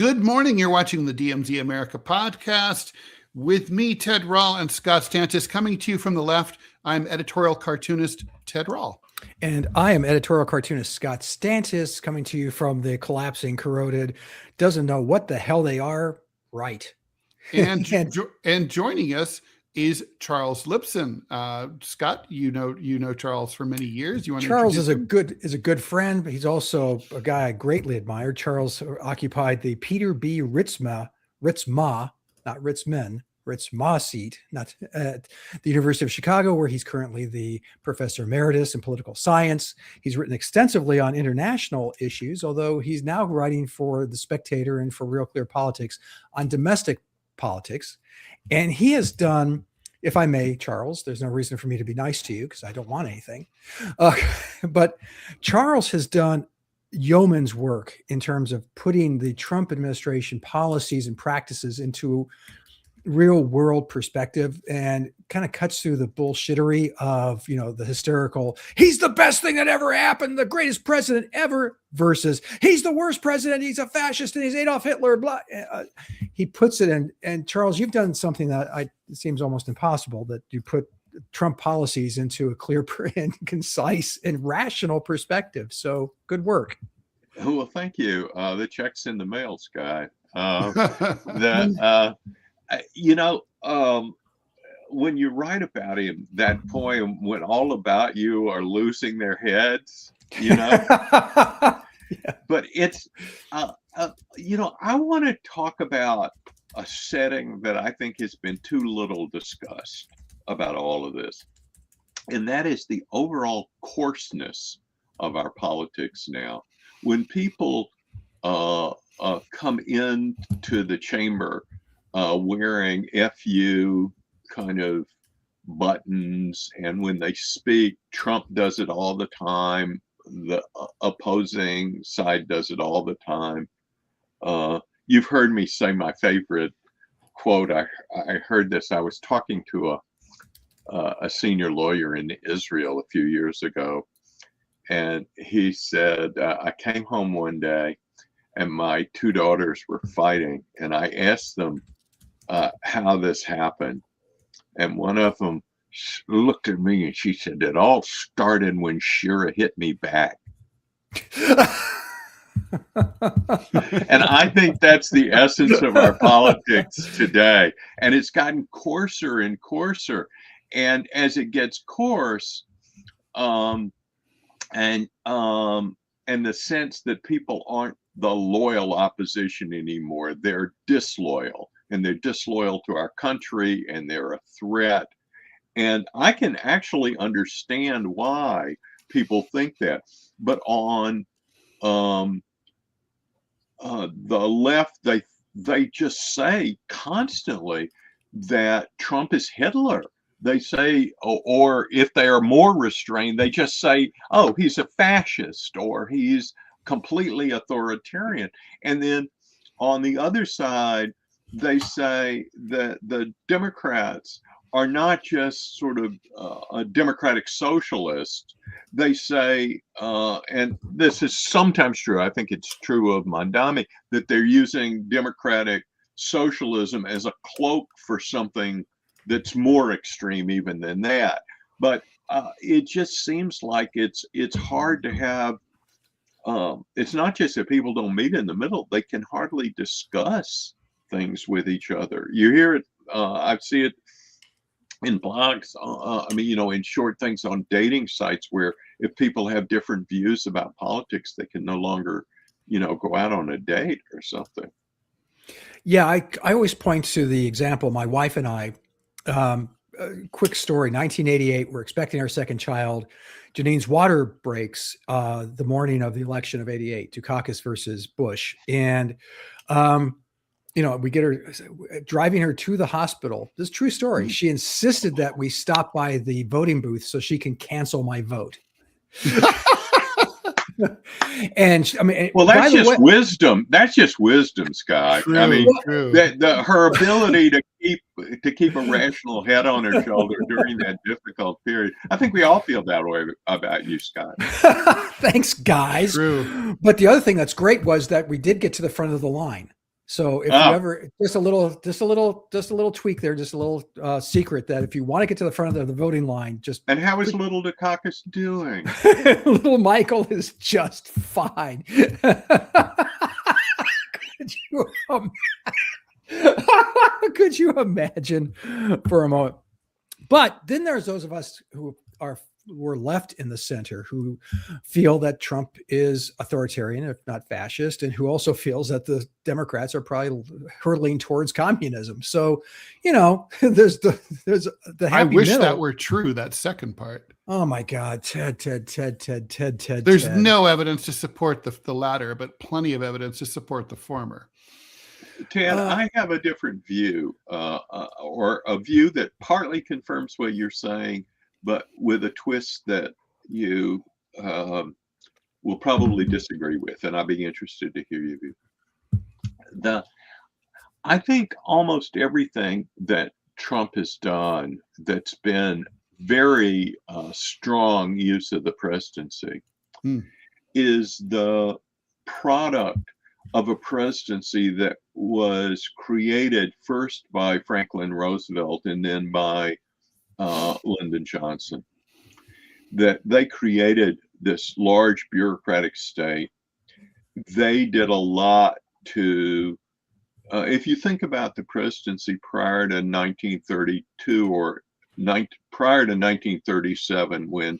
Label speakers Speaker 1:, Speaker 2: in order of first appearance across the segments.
Speaker 1: Good morning. You're watching the DMZ America podcast with me, Ted Rall, and Scott Stantis. Coming to you from the left, I'm editorial cartoonist Ted Rall.
Speaker 2: And I am editorial cartoonist Scott Stantis, coming to you from the collapsing, corroded, doesn't know what the hell they are, right.
Speaker 1: And joining us is Charles Lipson. Scott, you know Charles for many years. You want
Speaker 2: Charles is a good friend, but he's also a guy I greatly admire. Charles occupied the Peter B. Ritzma, not Ritzman, Ritzma seat, not at the University of Chicago, where he's currently the Professor Emeritus in political science. He's written extensively on international issues, although he's now writing for The Spectator and for RealClearPolitics on domestic politics. And he has done, if I may, Charles, there's no reason for me to be nice to you because I don't want anything. But Charles has done yeoman's work in terms of putting the Trump administration policies and practices into real world perspective, and kind of cuts through the bullshittery of, the hysterical, he's the best thing that ever happened, the greatest president ever, versus he's the worst president, he's a fascist, and he's Adolf Hitler, blah. He puts it in, and Charles, you've done something that it seems almost impossible, that you put Trump policies into a clear and concise and rational perspective. So good work.
Speaker 3: Well, thank you. The check's in the mail, Scott. When you write about him, that poem, when all about you are losing their heads,
Speaker 2: Yeah.
Speaker 3: But it's, I want to talk about a setting that I think has been too little discussed about all of this. And that is the overall coarseness of our politics now. When people come into the chamber wearing FU kind of buttons, and when they speak, Trump does it all the time, the opposing side does it all the time. You've heard me say my favorite quote. I heard this. I was talking to a senior lawyer in Israel a few years ago, and he said, I came home one day and my two daughters were fighting, and I asked them how this happened. And one of them looked at me and she said, it all started when Shira hit me back. And I think that's the essence of our politics today. And it's gotten coarser and coarser. And as it gets coarse, and the sense that people aren't the loyal opposition anymore, they're disloyal, and they're disloyal to our country, and they're a threat. And I can actually understand why people think that. But on the left, they just say constantly that Trump is Hitler. They say, or if they are more restrained, they just say, oh, he's a fascist, or he's completely authoritarian. And then on the other side, they say that the Democrats are not just sort of a democratic socialist. They say, and this is sometimes true, I think it's true of Mondami, that they're using democratic socialism as a cloak for something that's more extreme even than that. But it just seems like it's hard to have, it's not just that people don't meet in the middle, they can hardly discuss things with each other. You hear it, I see it in blogs, in short things on dating sites, where if people have different views about politics, they can no longer, go out on a date or something.
Speaker 2: Yeah, I always point to the example, my wife and I, quick story, 1988, we're expecting our second child. Janine's water breaks the morning of the election of 88, Dukakis versus Bush. And, we get her, driving her to the hospital. This is a true story. She insisted that we stop by the voting booth so she can cancel my vote. And
Speaker 3: well, that's just wisdom. That's just wisdom, Scott.
Speaker 1: True,
Speaker 3: her ability to keep a rational head on her shoulder during that difficult period. I think we all feel that way about you, Scott.
Speaker 2: Thanks, guys.
Speaker 1: True.
Speaker 2: But the other thing that's great was that we did get to the front of the line. So if you ever just a little tweak there, just a little secret that if you want to get to the front of the voting line, just
Speaker 3: And how is little Dukakis doing?
Speaker 2: little Michael is just fine. Could you imagine for a moment? But then there's those of us who were left in the center who feel that Trump is authoritarian, if not fascist, and who also feels that the Democrats are probably hurtling towards communism. So, there's the happy
Speaker 1: I wish
Speaker 2: middle.
Speaker 1: that were true, that second part.
Speaker 2: Oh my God, Ted.
Speaker 1: There's no evidence to support the latter, but plenty of evidence to support the former.
Speaker 3: Ted, I have a different view, or a view that partly confirms what you're saying, but with a twist that you will probably disagree with, and I'd be interested to hear your view. I think almost everything that Trump has done that's been very strong use of the presidency is the product of a presidency that was created first by Franklin Roosevelt and then by Lyndon Johnson. That they created this large bureaucratic state. They did a lot to, if you think about the presidency prior to 1932 or prior to 1937, when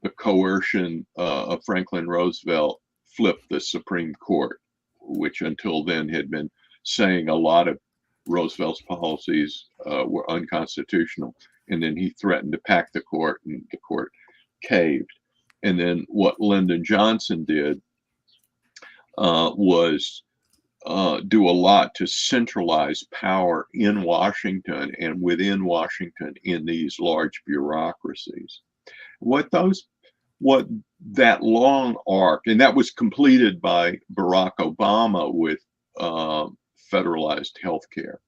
Speaker 3: the coercion of Franklin Roosevelt flipped the Supreme Court, which until then had been saying a lot of Roosevelt's policies were unconstitutional. And then he threatened to pack the court, and the court caved. And then what Lyndon Johnson did was do a lot to centralize power in Washington and within Washington in these large bureaucracies. What that long arc, and that was completed by Barack Obama with federalized healthcare.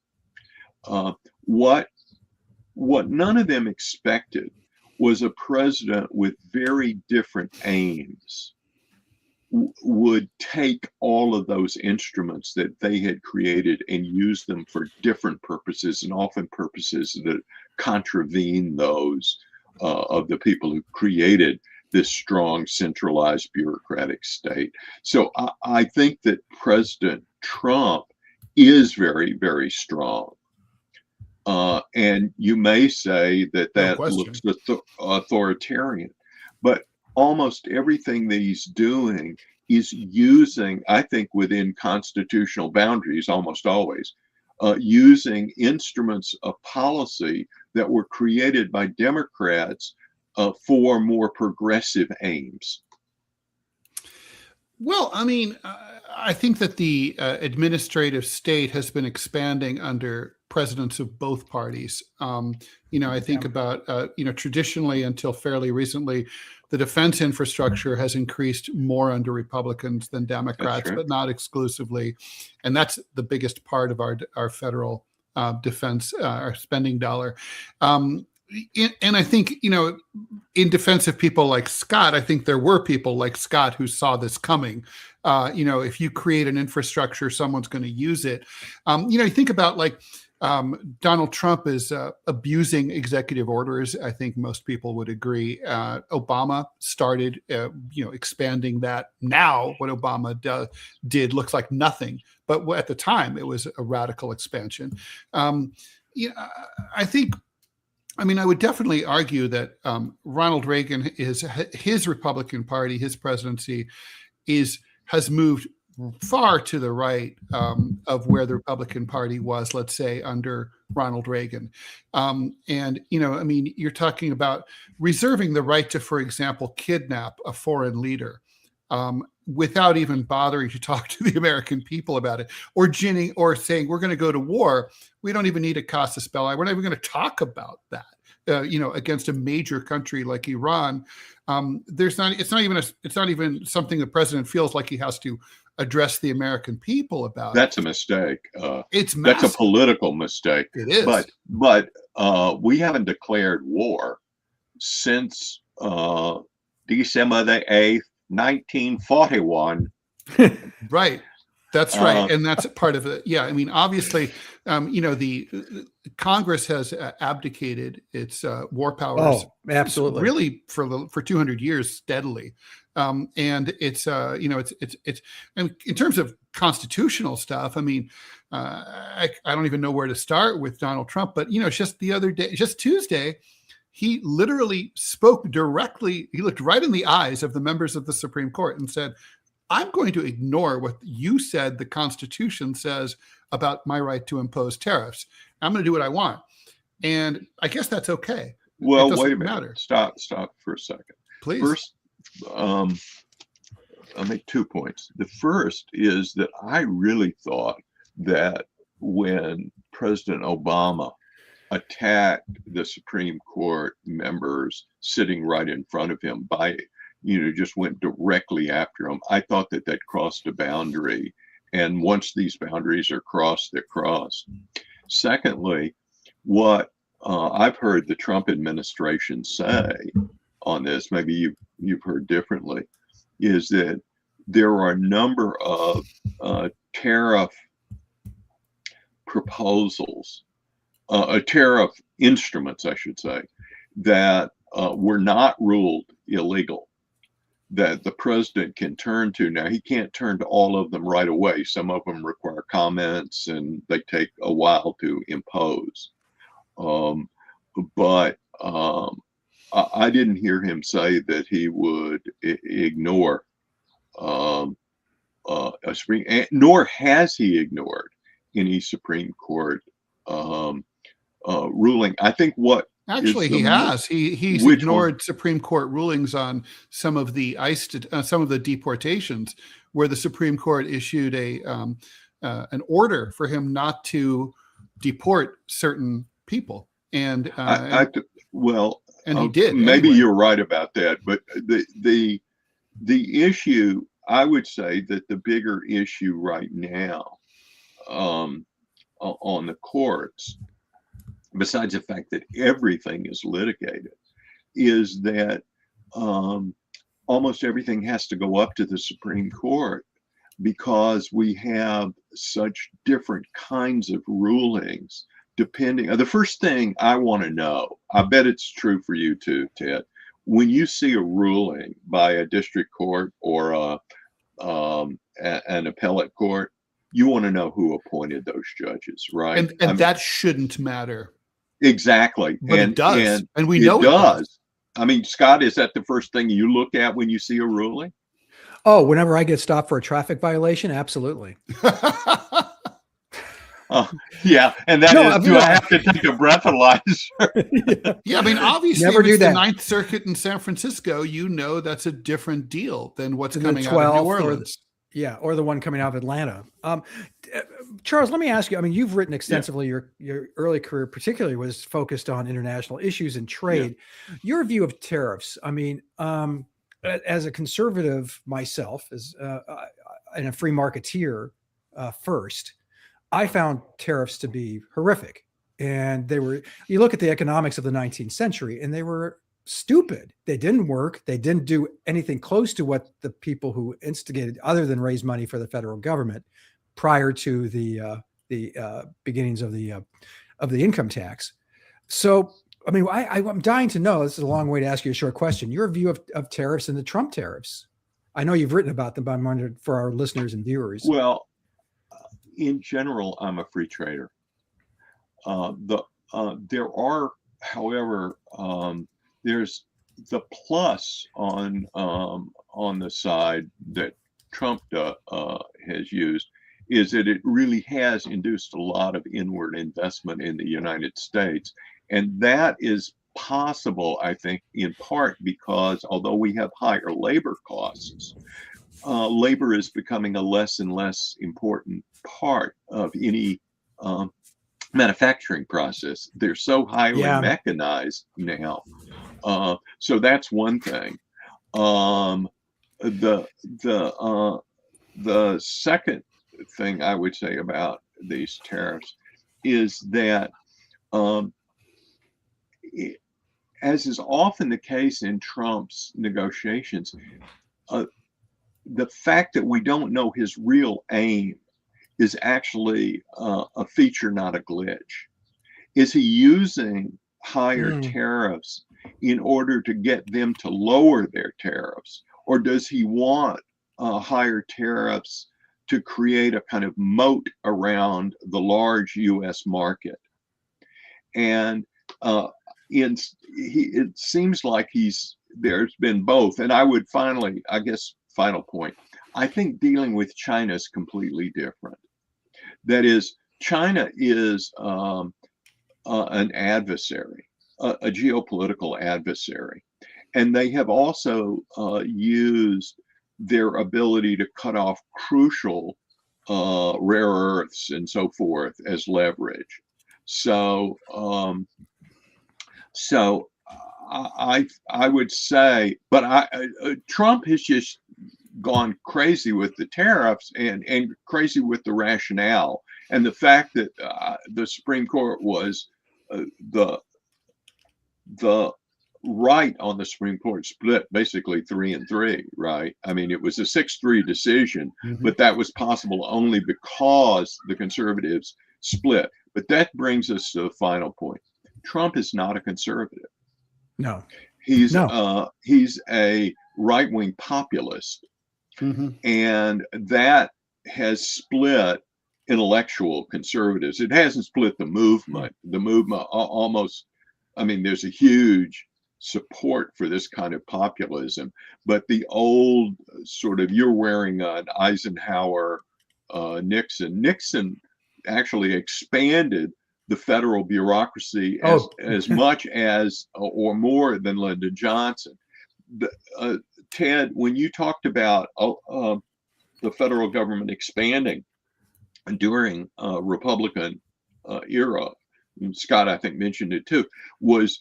Speaker 3: What none of them expected was a president with very different aims would take all of those instruments that they had created and use them for different purposes, and often purposes that contravene those of the people who created this strong centralized bureaucratic state. So I think that President Trump is very, very strong. And you may say that looks authoritarian, but almost everything that he's doing is using, I think within constitutional boundaries, almost always, using instruments of policy that were created by Democrats for more progressive aims.
Speaker 1: Well, I mean, I think that the administrative state has been expanding under presidents of both parties. I think about, traditionally until fairly recently, the defense infrastructure has increased more under Republicans than Democrats, but not exclusively. And that's the biggest part of our federal defense, our spending dollar. And I think, in defense of people like Scott, I think there were people like Scott who saw this coming. If you create an infrastructure, someone's going to use it. You think about Donald Trump is abusing executive orders. I think most people would agree. Obama started, expanding that. Now what Obama did looks like nothing, but at the time it was a radical expansion. I think, I would definitely argue that Ronald Reagan his Republican Party, his presidency has moved far to the right of where the Republican Party was, let's say, under Ronald Reagan. You're talking about reserving the right to, for example, kidnap a foreign leader without even bothering to talk to the American people about it, or saying we're going to go to war. We don't even need a casus belli. We're not even going to talk about that. Against a major country like Iran, it's not even something the president feels like he has to address the American people about.
Speaker 3: That's a mistake.
Speaker 1: It's massive.
Speaker 3: That's a political mistake.
Speaker 1: It is.
Speaker 3: But we haven't declared war since December the 8th, 1941.
Speaker 1: Right. That's right, and that's part of it. Yeah, I mean, obviously, the Congress has abdicated its war powers.
Speaker 2: Oh, absolutely.
Speaker 1: Really for 200 years steadily, and it's and in terms of constitutional stuff. I mean, I don't even know where to start with Donald Trump, but just the other day, just Tuesday, he literally spoke directly. He looked right in the eyes of the members of the Supreme Court and said, I'm going to ignore what you said the Constitution says about my right to impose tariffs. I'm going to do what I want. And I guess that's okay.
Speaker 3: Well, wait a minute. Stop for a second.
Speaker 1: Please.
Speaker 3: First, I'll make 2 points. The first is that I really thought that when President Obama attacked the Supreme Court members sitting right in front of him just went directly after them, I thought that crossed a boundary. And once these boundaries are crossed, they're crossed. Secondly, what I've heard the Trump administration say on this, maybe you've heard differently, is that there are a number of tariff proposals, tariff instruments, I should say, that were not ruled illegal, that the president can turn to. Now, he can't turn to all of them right away. Some of them require comments and they take a while to impose. But I didn't hear him say that he would ignore a Supreme, nor has he ignored any Supreme Court ruling. I think what
Speaker 1: actually he has. He's ignored Supreme Court rulings on some of the some of the deportations, where the Supreme Court issued an order for him not to deport certain people. And and he did.
Speaker 3: Maybe
Speaker 1: anyway.
Speaker 3: You're right about that, but the issue, I would say that the bigger issue right now on the courts, besides the fact that everything is litigated, is that almost everything has to go up to the Supreme Court because we have such different kinds of rulings depending. The first thing I want to know, I bet it's true for you too, Ted, when you see a ruling by a district court or an appellate court, you want to know who appointed those judges, right?
Speaker 1: And that shouldn't matter.
Speaker 3: Exactly.
Speaker 1: But it does. And we know
Speaker 3: it does. I mean, Scott, is that the first thing you look at when you see a ruling?
Speaker 2: Oh, whenever I get stopped for a traffic violation, absolutely.
Speaker 3: Yeah, and that do I have to take a breathalyzer?
Speaker 1: Yeah, I mean, obviously,
Speaker 2: Never
Speaker 1: if
Speaker 2: do
Speaker 1: it's
Speaker 2: that.
Speaker 1: the Ninth Circuit in San Francisco, that's a different deal than what's coming out of New Orleans.
Speaker 2: Or the one coming out of Atlanta. Charles, let me ask you, I mean, you've written extensively. Your early career particularly was focused on international issues and trade. Yeah. Your view of tariffs, I mean, as a conservative myself, and a free marketeer first, I found tariffs to be horrific. And you look at the economics of the 19th century and they were stupid. They didn't work. They didn't do anything close to what the people who instigated, other than raise money for the federal government prior to the beginnings of the income tax. So, I mean, I'm dying to know, this is a long way to ask you a short question, your view of tariffs and the Trump tariffs. I know you've written about them, but I'm wondering for our listeners and viewers.
Speaker 3: Well, in general, I'm a free trader. There are, however, there's the plus on the side that Trump has used, is that it really has induced a lot of inward investment in the United States. And that is possible, I think, in part because although we have higher labor costs, labor is becoming a less and less important part of any manufacturing process. They're so highly mechanized now. So that's one thing. The second thing I would say about these tariffs is that, as is often the case in Trump's negotiations, the fact that we don't know his real aim is actually a feature, not a glitch? Is he using higher tariffs in order to get them to lower their tariffs? Or does he want higher tariffs to create a kind of moat around the large US market? And it seems like there's been both. And I would finally, I guess, final point, I think dealing with China is completely different. That is, China is an adversary, a geopolitical adversary. And they have also used their ability to cut off crucial rare earths and so forth as leverage. So, I would say, but Trump has just gone crazy with the tariffs and crazy with the rationale, and the fact that the Supreme Court was the right on the Supreme Court split basically 3-3, right? I mean, it was a 6-3 decision, but that was possible only because the conservatives split. But that brings us to the final point. Trump is not a conservative.
Speaker 2: No.
Speaker 3: He's a right-wing populist. And that has split intellectual conservatives. It hasn't split the movement. The movement almost, I mean, there's a huge support for this kind of populism, but the old sort of, you're wearing an Eisenhower, Nixon actually expanded the federal bureaucracy as much as or more than Lyndon Johnson. Ted, when you talked about the federal government expanding during Republican era, and Scott, I think, mentioned it too, was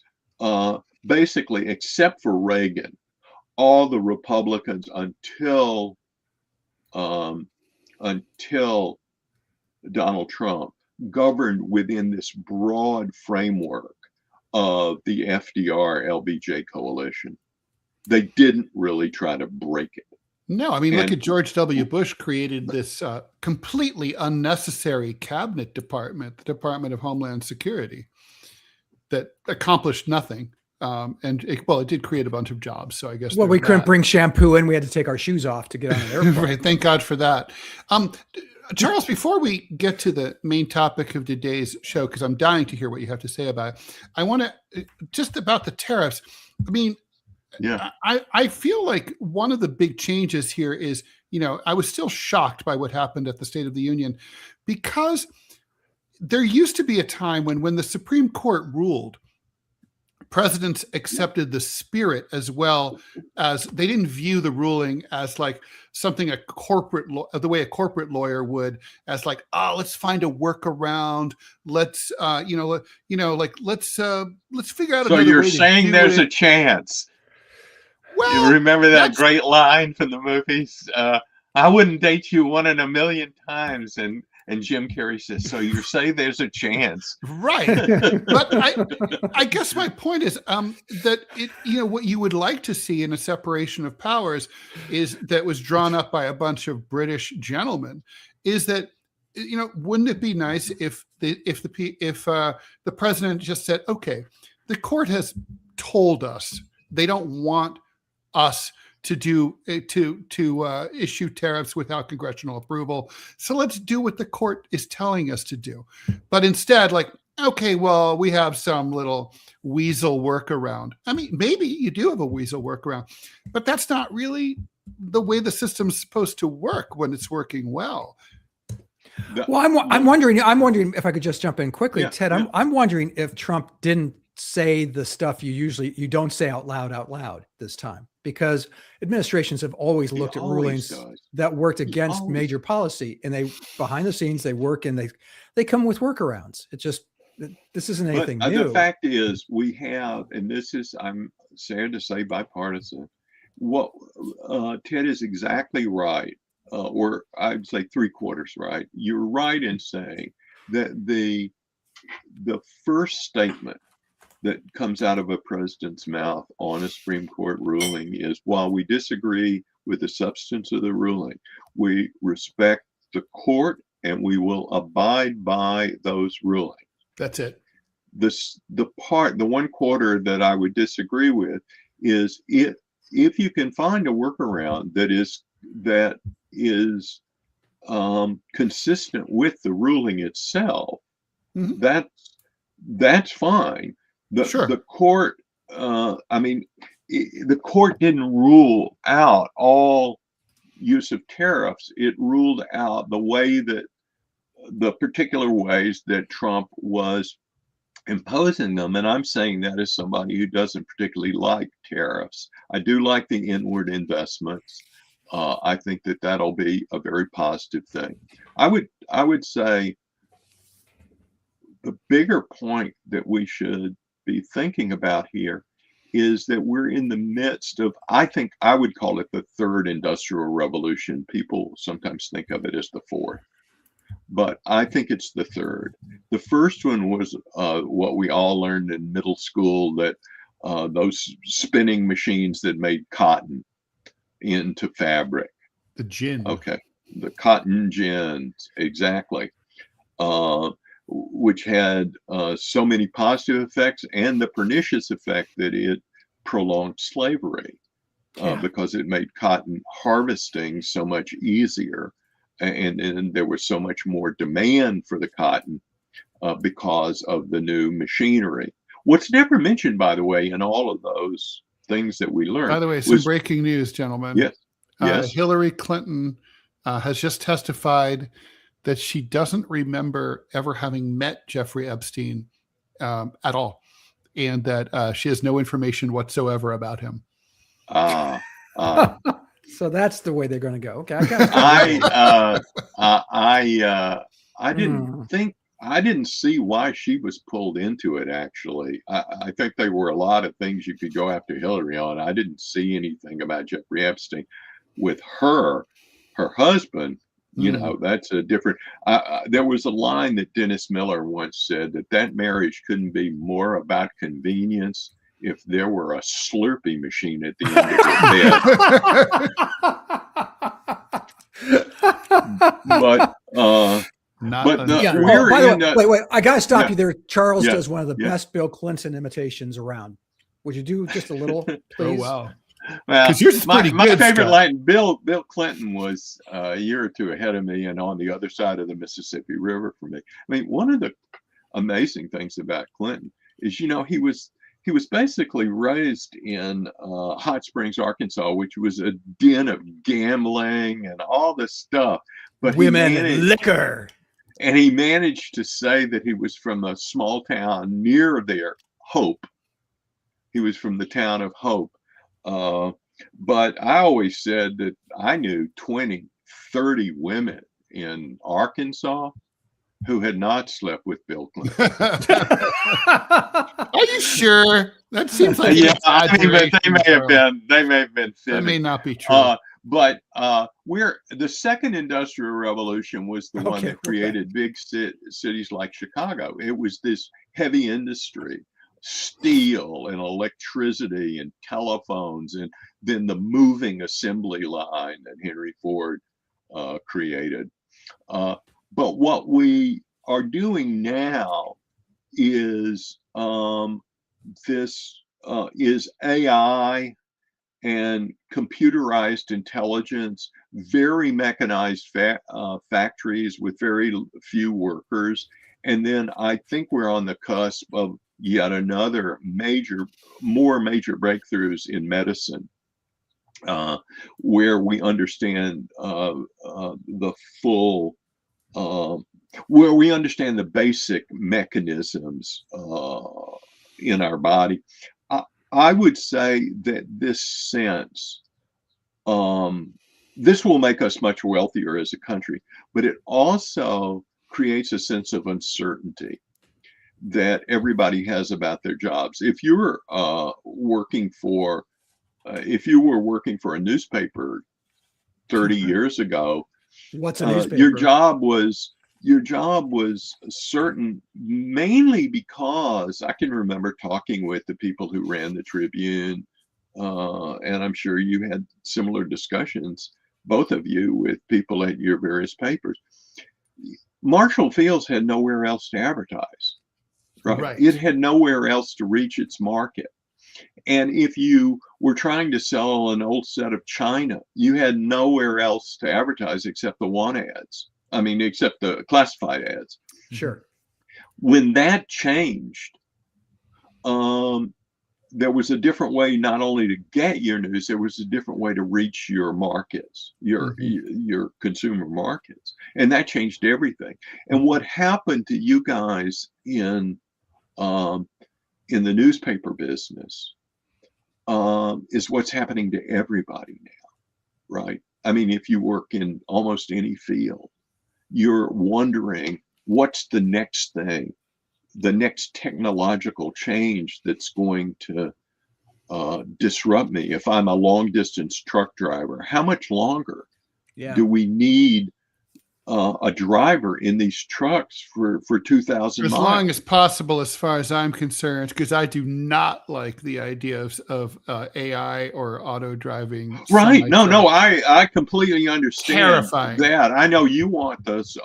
Speaker 3: basically, except for Reagan, all the Republicans until Donald Trump governed within this broad framework of the FDR-LBJ coalition. They didn't really try to break it.
Speaker 1: No, I mean, look at George W. Bush created this completely unnecessary cabinet department, the Department of Homeland Security, that accomplished nothing. It did create a bunch of jobs. So I guess.
Speaker 2: Well, we couldn't bring shampoo in. We had to take our shoes off to get on an airplane.
Speaker 1: Right. Thank God for that. Charles, before we get to the main topic of today's show, because I'm dying to hear what you have to say about it, I want to just about the tariffs. I mean, yeah, I feel like one of the big changes here is, I was still shocked by what happened at the State of the Union, because there used to be a time when the Supreme Court ruled, presidents accepted the spirit as well as they didn't view the ruling as like something the way a corporate lawyer would, as like, let's find a workaround. Let's, let's figure out.
Speaker 3: So you're saying there's a chance. Well, you remember that great line from the movies? I wouldn't date you 1 in a million times. And Jim Carrey says, so you say there's a chance.
Speaker 1: Right. But I guess my point is that what you would like to see in a separation of powers is that was drawn up by a bunch of British gentlemen, is that, wouldn't it be nice if the president just said, okay, the court has told us they don't want us to issue tariffs without congressional approval. So let's do what the court is telling us to do. But instead, okay, well, we have some little weasel workaround. I mean, maybe you do have a weasel workaround, but that's not really the way the system's supposed to work when it's working well.
Speaker 2: Well, I'm wondering if I could just jump in quickly,
Speaker 3: yeah,
Speaker 2: Ted.
Speaker 3: yeah.
Speaker 2: I'm wondering if Trump didn't say the stuff you don't say out loud this time, because administrations have always looked at rulings that worked against major policy, and they behind the scenes they work and they come with workarounds. This isn't anything new.
Speaker 3: The fact is, we have, and this is, I'm sad to say, bipartisan. What Ted is exactly right, or I'd say 3/4 right. You're right in saying that the first statement that comes out of a president's mouth on a Supreme Court ruling is, while we disagree with the substance of the ruling, we respect the court and we will abide by those rulings.
Speaker 1: That's it.
Speaker 3: The one quarter that I would disagree with is if you can find a workaround that is consistent with the ruling itself,
Speaker 1: Mhm.
Speaker 3: that's fine. The court, the court didn't rule out all use of tariffs. It ruled out the particular ways that Trump was imposing them. And I'm saying that as somebody who doesn't particularly like tariffs. I do like the inward investments. I think that that'll be a very positive thing. I would say the bigger point that we should be thinking about here is that we're in the midst of, I think I would call it the third industrial revolution. People sometimes think of it as the fourth, but I think it's the third. The first one was what we all learned in middle school, that those spinning machines that made cotton into fabric.
Speaker 1: The gin.
Speaker 3: Okay, the cotton gins, exactly. Which had so many positive effects and the pernicious effect that it prolonged slavery because it made cotton harvesting so much easier. And there was so much more demand for the cotton because of the new machinery. What's never mentioned, by the way, in all of those things that we learned.
Speaker 1: By the way, some breaking news, gentlemen.
Speaker 3: Yes. Yes.
Speaker 1: Hillary Clinton has just testified that she doesn't remember ever having met Jeffrey Epstein at all, and that she has no information whatsoever about him.
Speaker 2: So that's the way they're going to go. Okay,
Speaker 3: I didn't see why she was pulled into it. Actually, I think there were a lot of things you could go after Hillary on. I didn't see anything about Jeffrey Epstein. With her husband, you know, that's a different. There was a line that Dennis Miller once said that marriage couldn't be more about convenience if there were a Slurpee machine at the end of the bed.
Speaker 2: Wait, I gotta stop you there. Charles does one of the best Bill Clinton imitations around. Would you do just a little, please?
Speaker 1: Oh wow.
Speaker 3: Well, my favorite
Speaker 1: Scott.
Speaker 3: line, Bill Clinton was a year or two ahead of me and on the other side of the Mississippi River from me. I mean, one of the amazing things about Clinton is, you know, he was basically raised in Hot Springs, Arkansas, which was a den of gambling and all this stuff. But
Speaker 2: women and liquor.
Speaker 3: And he managed to say that he was from a small town near there, Hope. He was from the town of Hope. But I always said that I knew 20, 30 women in Arkansas who had not slept with Bill Clinton.
Speaker 1: Are you sure? That seems like
Speaker 3: I mean, but they may have been thin.
Speaker 1: That may not be true.
Speaker 3: But the second industrial revolution was the one that created big cities like Chicago. It was this heavy industry, steel and electricity and telephones, and then the moving assembly line that Henry Ford created. But what we are doing now is is AI and computerized intelligence, very mechanized factories with very few workers. And then I think we're on the cusp of yet another more major breakthroughs in medicine, where we understand the full, where we understand the basic mechanisms in our body. I would say that this will make us much wealthier as a country, but it also creates a sense of uncertainty that everybody has about their jobs. If you were working for a newspaper 30 years ago,
Speaker 2: what's a newspaper?
Speaker 3: Your job was certain, mainly because I can remember talking with the people who ran the Tribune, and I'm sure you had similar discussions, both of you, with people at your various papers. Marshall Fields had nowhere else to advertise, right?
Speaker 1: Right.
Speaker 3: It had nowhere else to reach its market. And if you were trying to sell an old set of china, you had nowhere else to advertise except the want ads. I mean, except the classified ads.
Speaker 2: Sure.
Speaker 3: When that changed, there was a different way not only to get your news, there was a different way to reach your markets, your consumer markets. And that changed everything. And what happened to you guys in the newspaper business is what's happening to everybody now, right? I mean, if you work in almost any field, you're wondering what's the next thing, the next technological change that's going to disrupt me. If I'm a long distance truck driver, how much longer do we need a driver in these trucks for 2,000 miles?
Speaker 1: As long as possible, as far as I'm concerned, because I do not like the idea of AI or auto driving.
Speaker 3: Right. No, I completely understand.
Speaker 1: Terrifying.
Speaker 3: That. I know you want those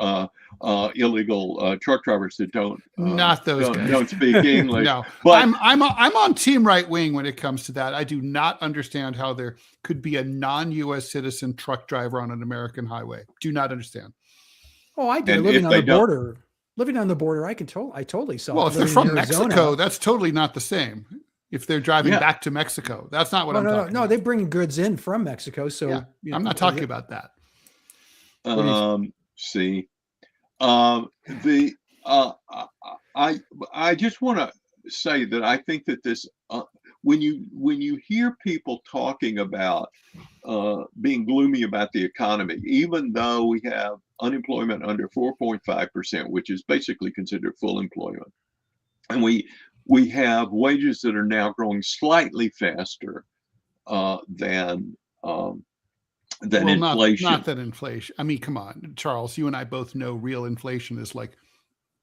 Speaker 3: illegal truck drivers that don't
Speaker 1: not those guys.
Speaker 3: Don't speak English.
Speaker 1: No,
Speaker 3: but
Speaker 1: I'm on team right wing when it comes to that. I do not understand how there could be a non-U.S. citizen truck driver on an American highway. Do not understand.
Speaker 2: Oh, I do. Living on the border, I totally saw.
Speaker 1: Well, if they're from Mexico, that's totally not the same. If they're driving back to Mexico, that's not what I'm talking about. No,
Speaker 2: they bring goods in from Mexico. So
Speaker 1: I'm not talking about that.
Speaker 3: See, I just want to say that I think that this when you hear people talking about being gloomy about the economy, even though we have unemployment under 4.5%, which is basically considered full employment, and we have wages that are now growing slightly faster than inflation.
Speaker 1: Not that inflation. I mean, come on, Charles, you and I both know real inflation is like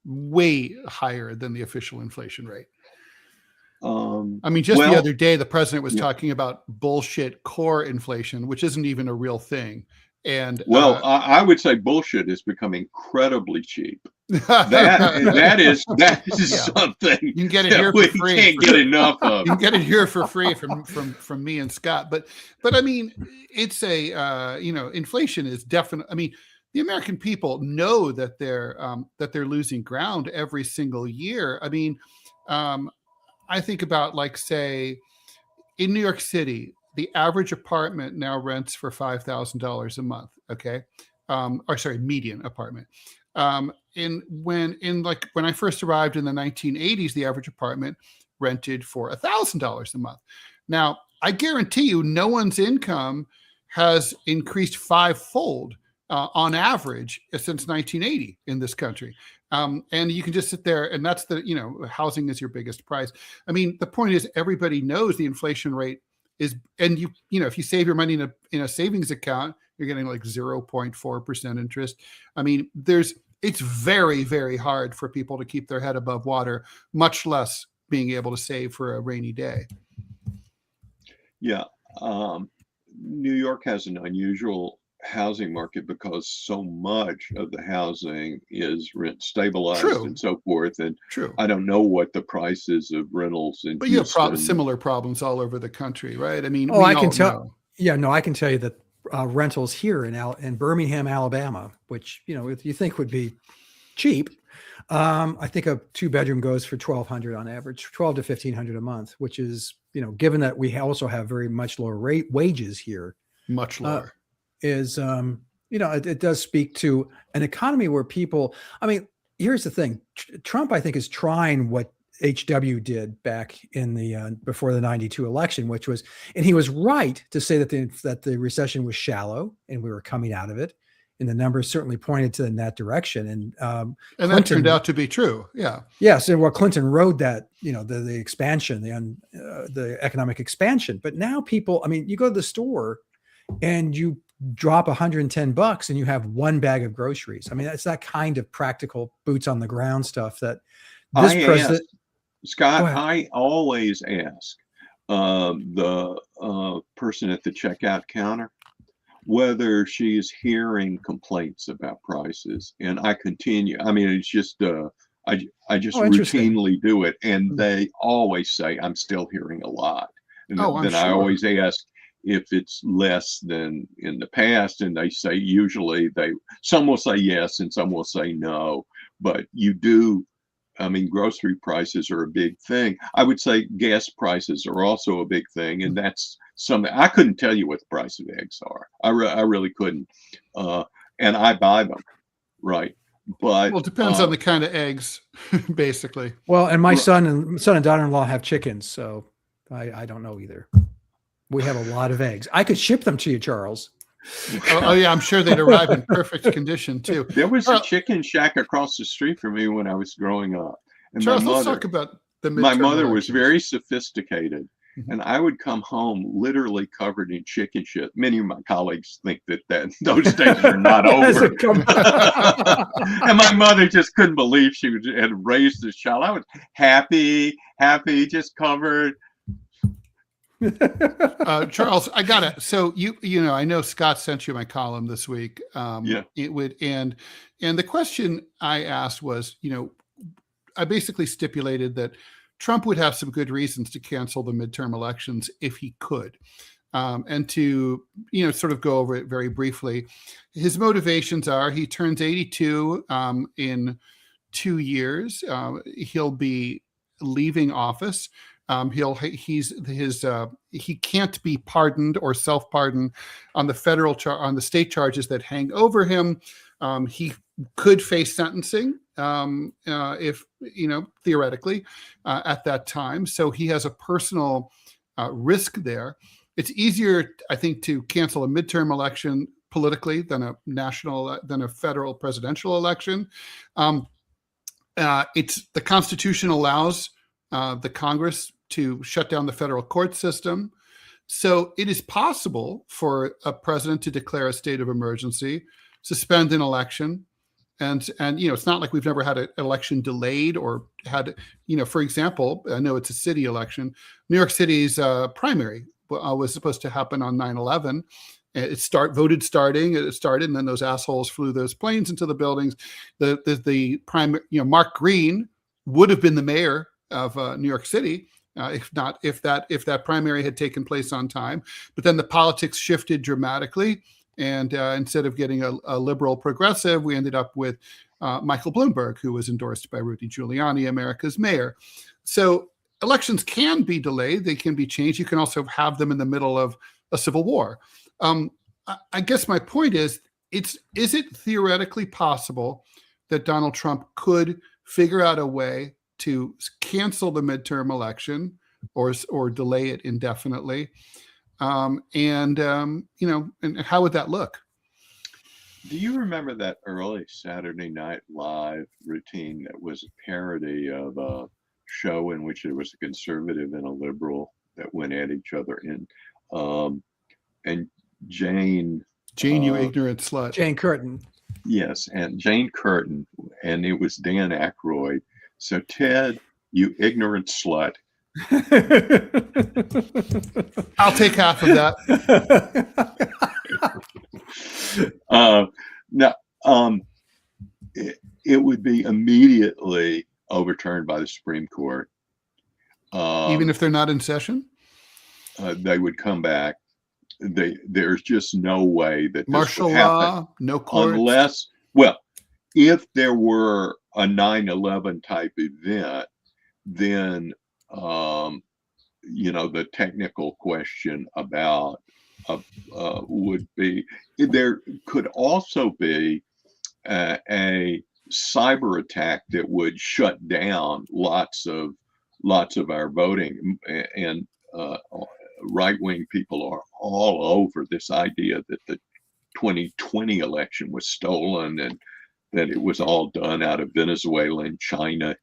Speaker 1: way higher than the official inflation rate. I mean, just the other day, the president was talking about bullshit core inflation, which isn't even a real thing. And
Speaker 3: I would say bullshit has become incredibly cheap. That is something
Speaker 1: you can get it here
Speaker 3: we
Speaker 1: for free.
Speaker 3: Can't get enough of.
Speaker 1: You can get it here for free from me and Scott. But I mean, it's inflation is definitely. I mean, the American people know that they're losing ground every single year. I mean, I think about, like, say, in New York City, the average apartment now rents for $5,000 a month. Okay, median apartment. When I first arrived in the 1980s, the average apartment rented for $1,000 a month. Now, I guarantee you, no one's income has increased fivefold on average since 1980 in this country. And you can just sit there, and that's housing is your biggest price. I mean, the point is, everybody knows the inflation rate is, and if you save your money in a savings account, you're getting like 0.4% interest. I mean, it's very, very hard for people to keep their head above water, much less being able to save for a rainy day.
Speaker 3: Yeah. New York has an unusual housing market because so much of the housing is rent stabilized and so forth. And I don't know what the prices of rentals in
Speaker 1: but Houston. You have similar problems all over the country, right? I mean,
Speaker 2: I can tell. Yeah, no, I can tell you that rentals here in Birmingham, Alabama, which you think would be cheap, I think a 2-bedroom goes for $1,200 on average, $1,200 to $1,500 a month, which is given that we also have very much lower wages here,
Speaker 1: much lower.
Speaker 2: It does speak to an economy where people, I mean, here's the thing. Trump, I think, is trying what HW did back in the before the 92 election, which was, and he was right to say that the recession was shallow and we were coming out of it. And the numbers certainly pointed in that direction. And
Speaker 1: Clinton, that turned out to be true. Yeah.
Speaker 2: Yes. And Clinton rode that, the expansion, the economic expansion. But now people, I mean, you go to the store and you drop $110 and you have one bag of groceries. I mean, it's that kind of practical boots on the ground stuff that this president.
Speaker 3: Scott, I always ask the person at the checkout counter, whether she is hearing complaints about prices. And I continue. I mean, it's just I just
Speaker 2: Interesting.
Speaker 3: routinely do it, and they always say I'm still hearing a lot. And
Speaker 1: Oh, I'm
Speaker 3: then I
Speaker 1: sure.
Speaker 3: always ask if it's less than in the past, and they say usually some will say yes and some will say no. But you do. I mean, grocery prices are a big thing. I would say gas prices are also a big thing, and that's something I couldn't tell you what the price of eggs are. I really couldn't, and I buy them, right? But
Speaker 1: Well, it depends on the kind of eggs, basically.
Speaker 2: Well, and my son and daughter-in-law have chickens, so I don't know either. We have a lot of eggs. I could ship them to you, Charles.
Speaker 1: Oh yeah, I'm sure they'd arrive in perfect condition too.
Speaker 3: There was a chicken shack across the street from me when I was growing up. And
Speaker 1: Charles, let's talk about the midterm
Speaker 3: my mother was
Speaker 1: elections.
Speaker 3: very sophisticated, and I would come home literally covered in chicken shit. Many of my colleagues think that those days are not over. And my mother just couldn't believe she had raised this child. I was happy, just covered.
Speaker 1: Charles, I got it. So you know, I know Scott sent you my column this week.
Speaker 3: Yeah.
Speaker 1: It would, and the question I asked was, you know, I basically stipulated that Trump would have some good reasons to cancel the midterm elections if he could. And to, you know, sort of go over it very briefly, his motivations are he turns 82 in 2 years. He'll be leaving office. He can't be pardoned or self-pardoned on the on the state charges that hang over him. He could face sentencing if, you know, theoretically at that time. So he has a personal risk there. It's easier, I think, to cancel a midterm election politically than a federal presidential election. It's the Constitution allows the Congress to shut down the federal court system. So it is possible for a president to declare a state of emergency, suspend an election. And you know, it's not like we've never had an election delayed or had, you know, for example, I know it's a city election. New York City's primary was supposed to happen on 9/11. It started, and then those assholes flew those planes into the buildings. The primary, you know, Mark Green would have been the mayor of New York City if that primary had taken place on time. But then the politics shifted dramatically, and instead of getting a liberal progressive, we ended up with Michael Bloomberg, who was endorsed by Rudy Giuliani, America's mayor. So elections can be delayed; they can be changed. You can also have them in the middle of a civil war. I guess my point is it theoretically possible that Donald Trump could figure out a way to cancel the midterm election or delay it indefinitely? You know, and how would that look?
Speaker 3: Do you remember that early Saturday Night Live routine that was a parody of a show in which there was a conservative and a liberal that went at each other and Jane,
Speaker 1: you ignorant slut.
Speaker 2: Jane Curtin.
Speaker 3: Yes, and Jane Curtin, and it was Dan Aykroyd. So Ted, you ignorant slut.
Speaker 1: I'll take half of that.
Speaker 3: It would be immediately overturned by the Supreme Court.
Speaker 1: Even if they're not in session?
Speaker 3: They would come back. There's just no way that
Speaker 1: martial
Speaker 3: this would happen
Speaker 1: law, no courts.
Speaker 3: Unless, well, if there were a 9/11 type event, then you know, the technical question about would be, there could also be a cyber attack that would shut down lots of our voting, and right-wing people are all over this idea that the 2020 election was stolen and that it was all done out of Venezuela and China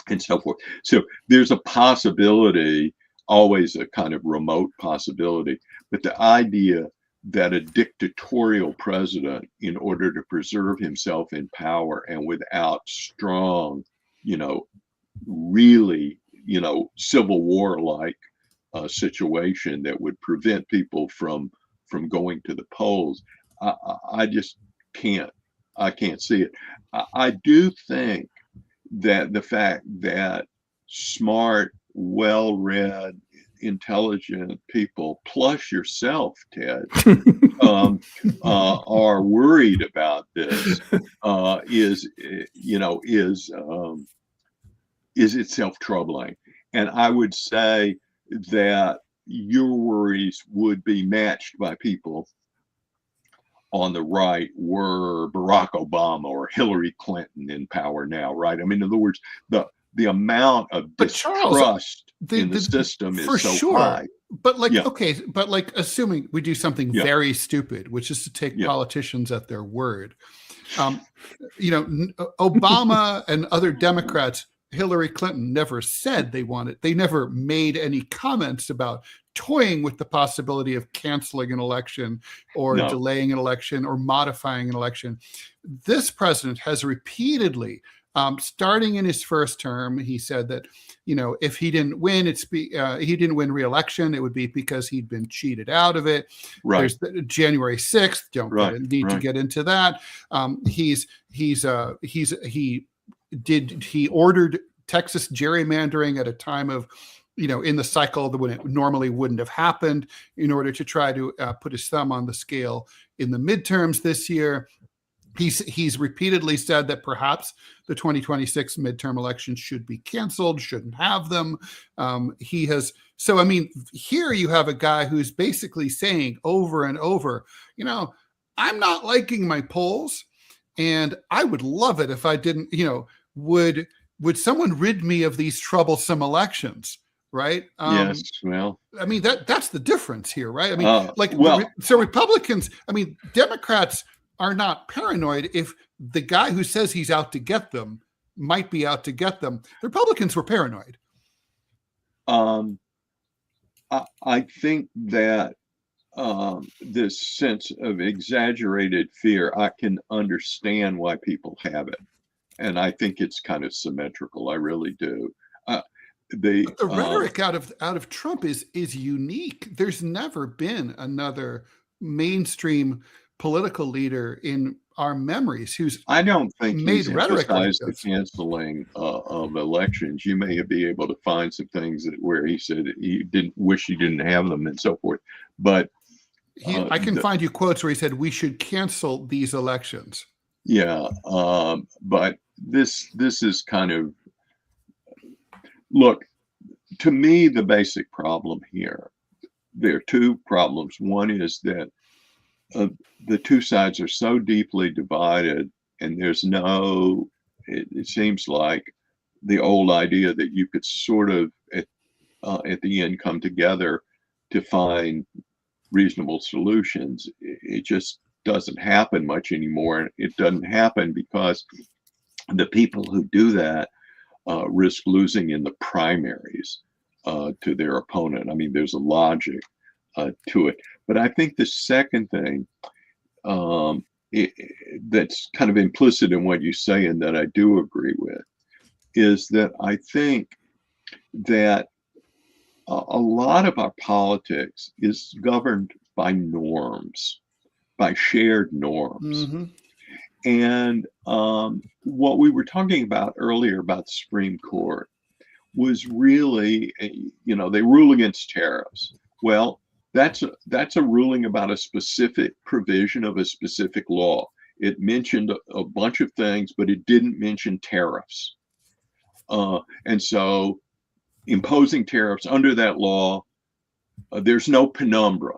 Speaker 3: and so forth. So there's a possibility, always a kind of remote possibility, but the idea that a dictatorial president, in order to preserve himself in power and without strong, you know, really, you know, civil war-like situation that would prevent people from going to the polls, I just can't. I can't see it. I do think that the fact that smart, well-read, intelligent people, plus yourself, Ted, are worried about this is itself troubling. And I would say that your worries would be matched by people on the right were Barack Obama or Hillary Clinton in power now, right? I mean, in other words, the amount of distrust in the system is so high.
Speaker 1: But okay, but assuming we do something very stupid, which is to take politicians at their word, Obama and other Democrats, Hillary Clinton never said they never made any comments about toying with the possibility of canceling an election or delaying an election or modifying an election. This president has repeatedly, starting in his first term, he said that, if he didn't win, he didn't win re-election, it would be because he'd been cheated out of it.
Speaker 3: Right.
Speaker 1: There's January 6th. Need to get into that. He ordered Texas gerrymandering at a time of, in the cycle when it normally wouldn't have happened, in order to try to put his thumb on the scale in the midterms this year. He's repeatedly said that perhaps the 2026 midterm elections should be canceled, shouldn't have them. Here you have a guy who's basically saying over and over, I'm not liking my polls, and I would love it if I didn't, would someone rid me of these troublesome elections? Right.
Speaker 3: Yes. Well,
Speaker 1: I mean, that's the difference here, right? I mean, so Republicans, Democrats are not paranoid if the guy who says he's out to get them might be out to get them. The Republicans were paranoid.
Speaker 3: I think that this sense of exaggerated fear, I can understand why people have it. And I think it's kind of symmetrical. I really do. The
Speaker 1: rhetoric out of Trump is unique. There's never been another mainstream political leader in our memories who's
Speaker 3: I don't think
Speaker 1: made
Speaker 3: he's
Speaker 1: rhetoric
Speaker 3: emphasized
Speaker 1: like
Speaker 3: the canceling of elections. You may be able to find some things where he said he didn't wish he didn't have them and so forth. But
Speaker 1: I can find you quotes where he said we should cancel these elections.
Speaker 3: Yeah, but this is kind of, look, to me, the basic problem here, there are two problems. One is that the two sides are so deeply divided, and there's it seems like the old idea that you could sort of at the end come together to find reasonable solutions. It just doesn't happen much anymore. It doesn't happen because the people who do that risk losing in the primaries to their opponent. I mean, there's a logic to it. But I think the second thing that's kind of implicit in what you say and that I do agree with is that I think that a lot of our politics is governed by norms, by shared norms.
Speaker 1: Mm-hmm.
Speaker 3: And what we were talking about earlier about the Supreme Court was really, they rule against tariffs. Well, that's a ruling about a specific provision of a specific law. It mentioned a bunch of things, but it didn't mention tariffs. And so imposing tariffs under that law, there's no penumbra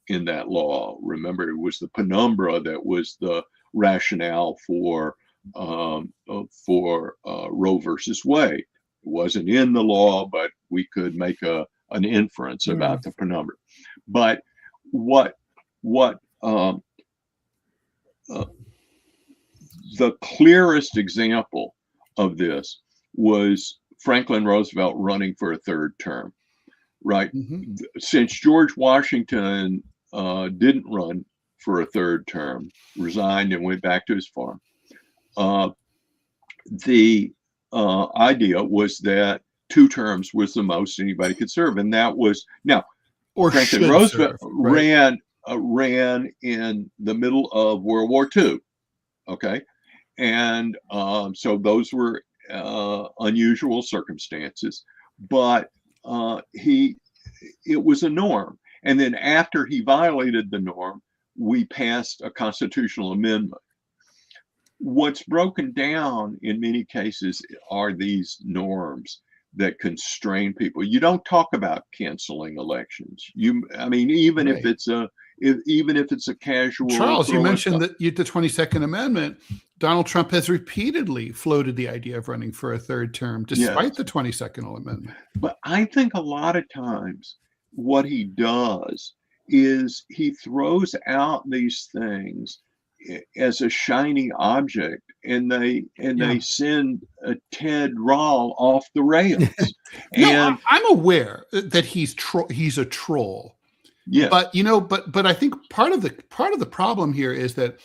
Speaker 3: in that law. Remember, it was the penumbra that was the rationale for Roe versus Wade. It wasn't in the law, but we could make an inference about the penumbra. But what the clearest example of this was Franklin Roosevelt running for a third term, right? Mm-hmm. Since George Washington didn't run for a third term, resigned and went back to his farm, the idea was that 2 terms was the most anybody could serve. And that was, now, Franklin Roosevelt ran ran in the middle of World War II. Okay. And so those were unusual circumstances, but it was a norm. And then after he violated the norm, we passed a constitutional amendment. What's broken down in many cases are these norms that constrain people. You don't talk about canceling elections. I mean, even if it's a casual.
Speaker 1: Charles, you mentioned that the 22nd Amendment. Donald Trump has repeatedly floated the idea of running for a third term, despite the 22nd Amendment.
Speaker 3: But I think a lot of times what he does is he throws out these things as a shiny object, and they send Ted Rall off the rails.
Speaker 1: No, I'm aware that he's a troll. Yeah, but but I think part of the problem here is that,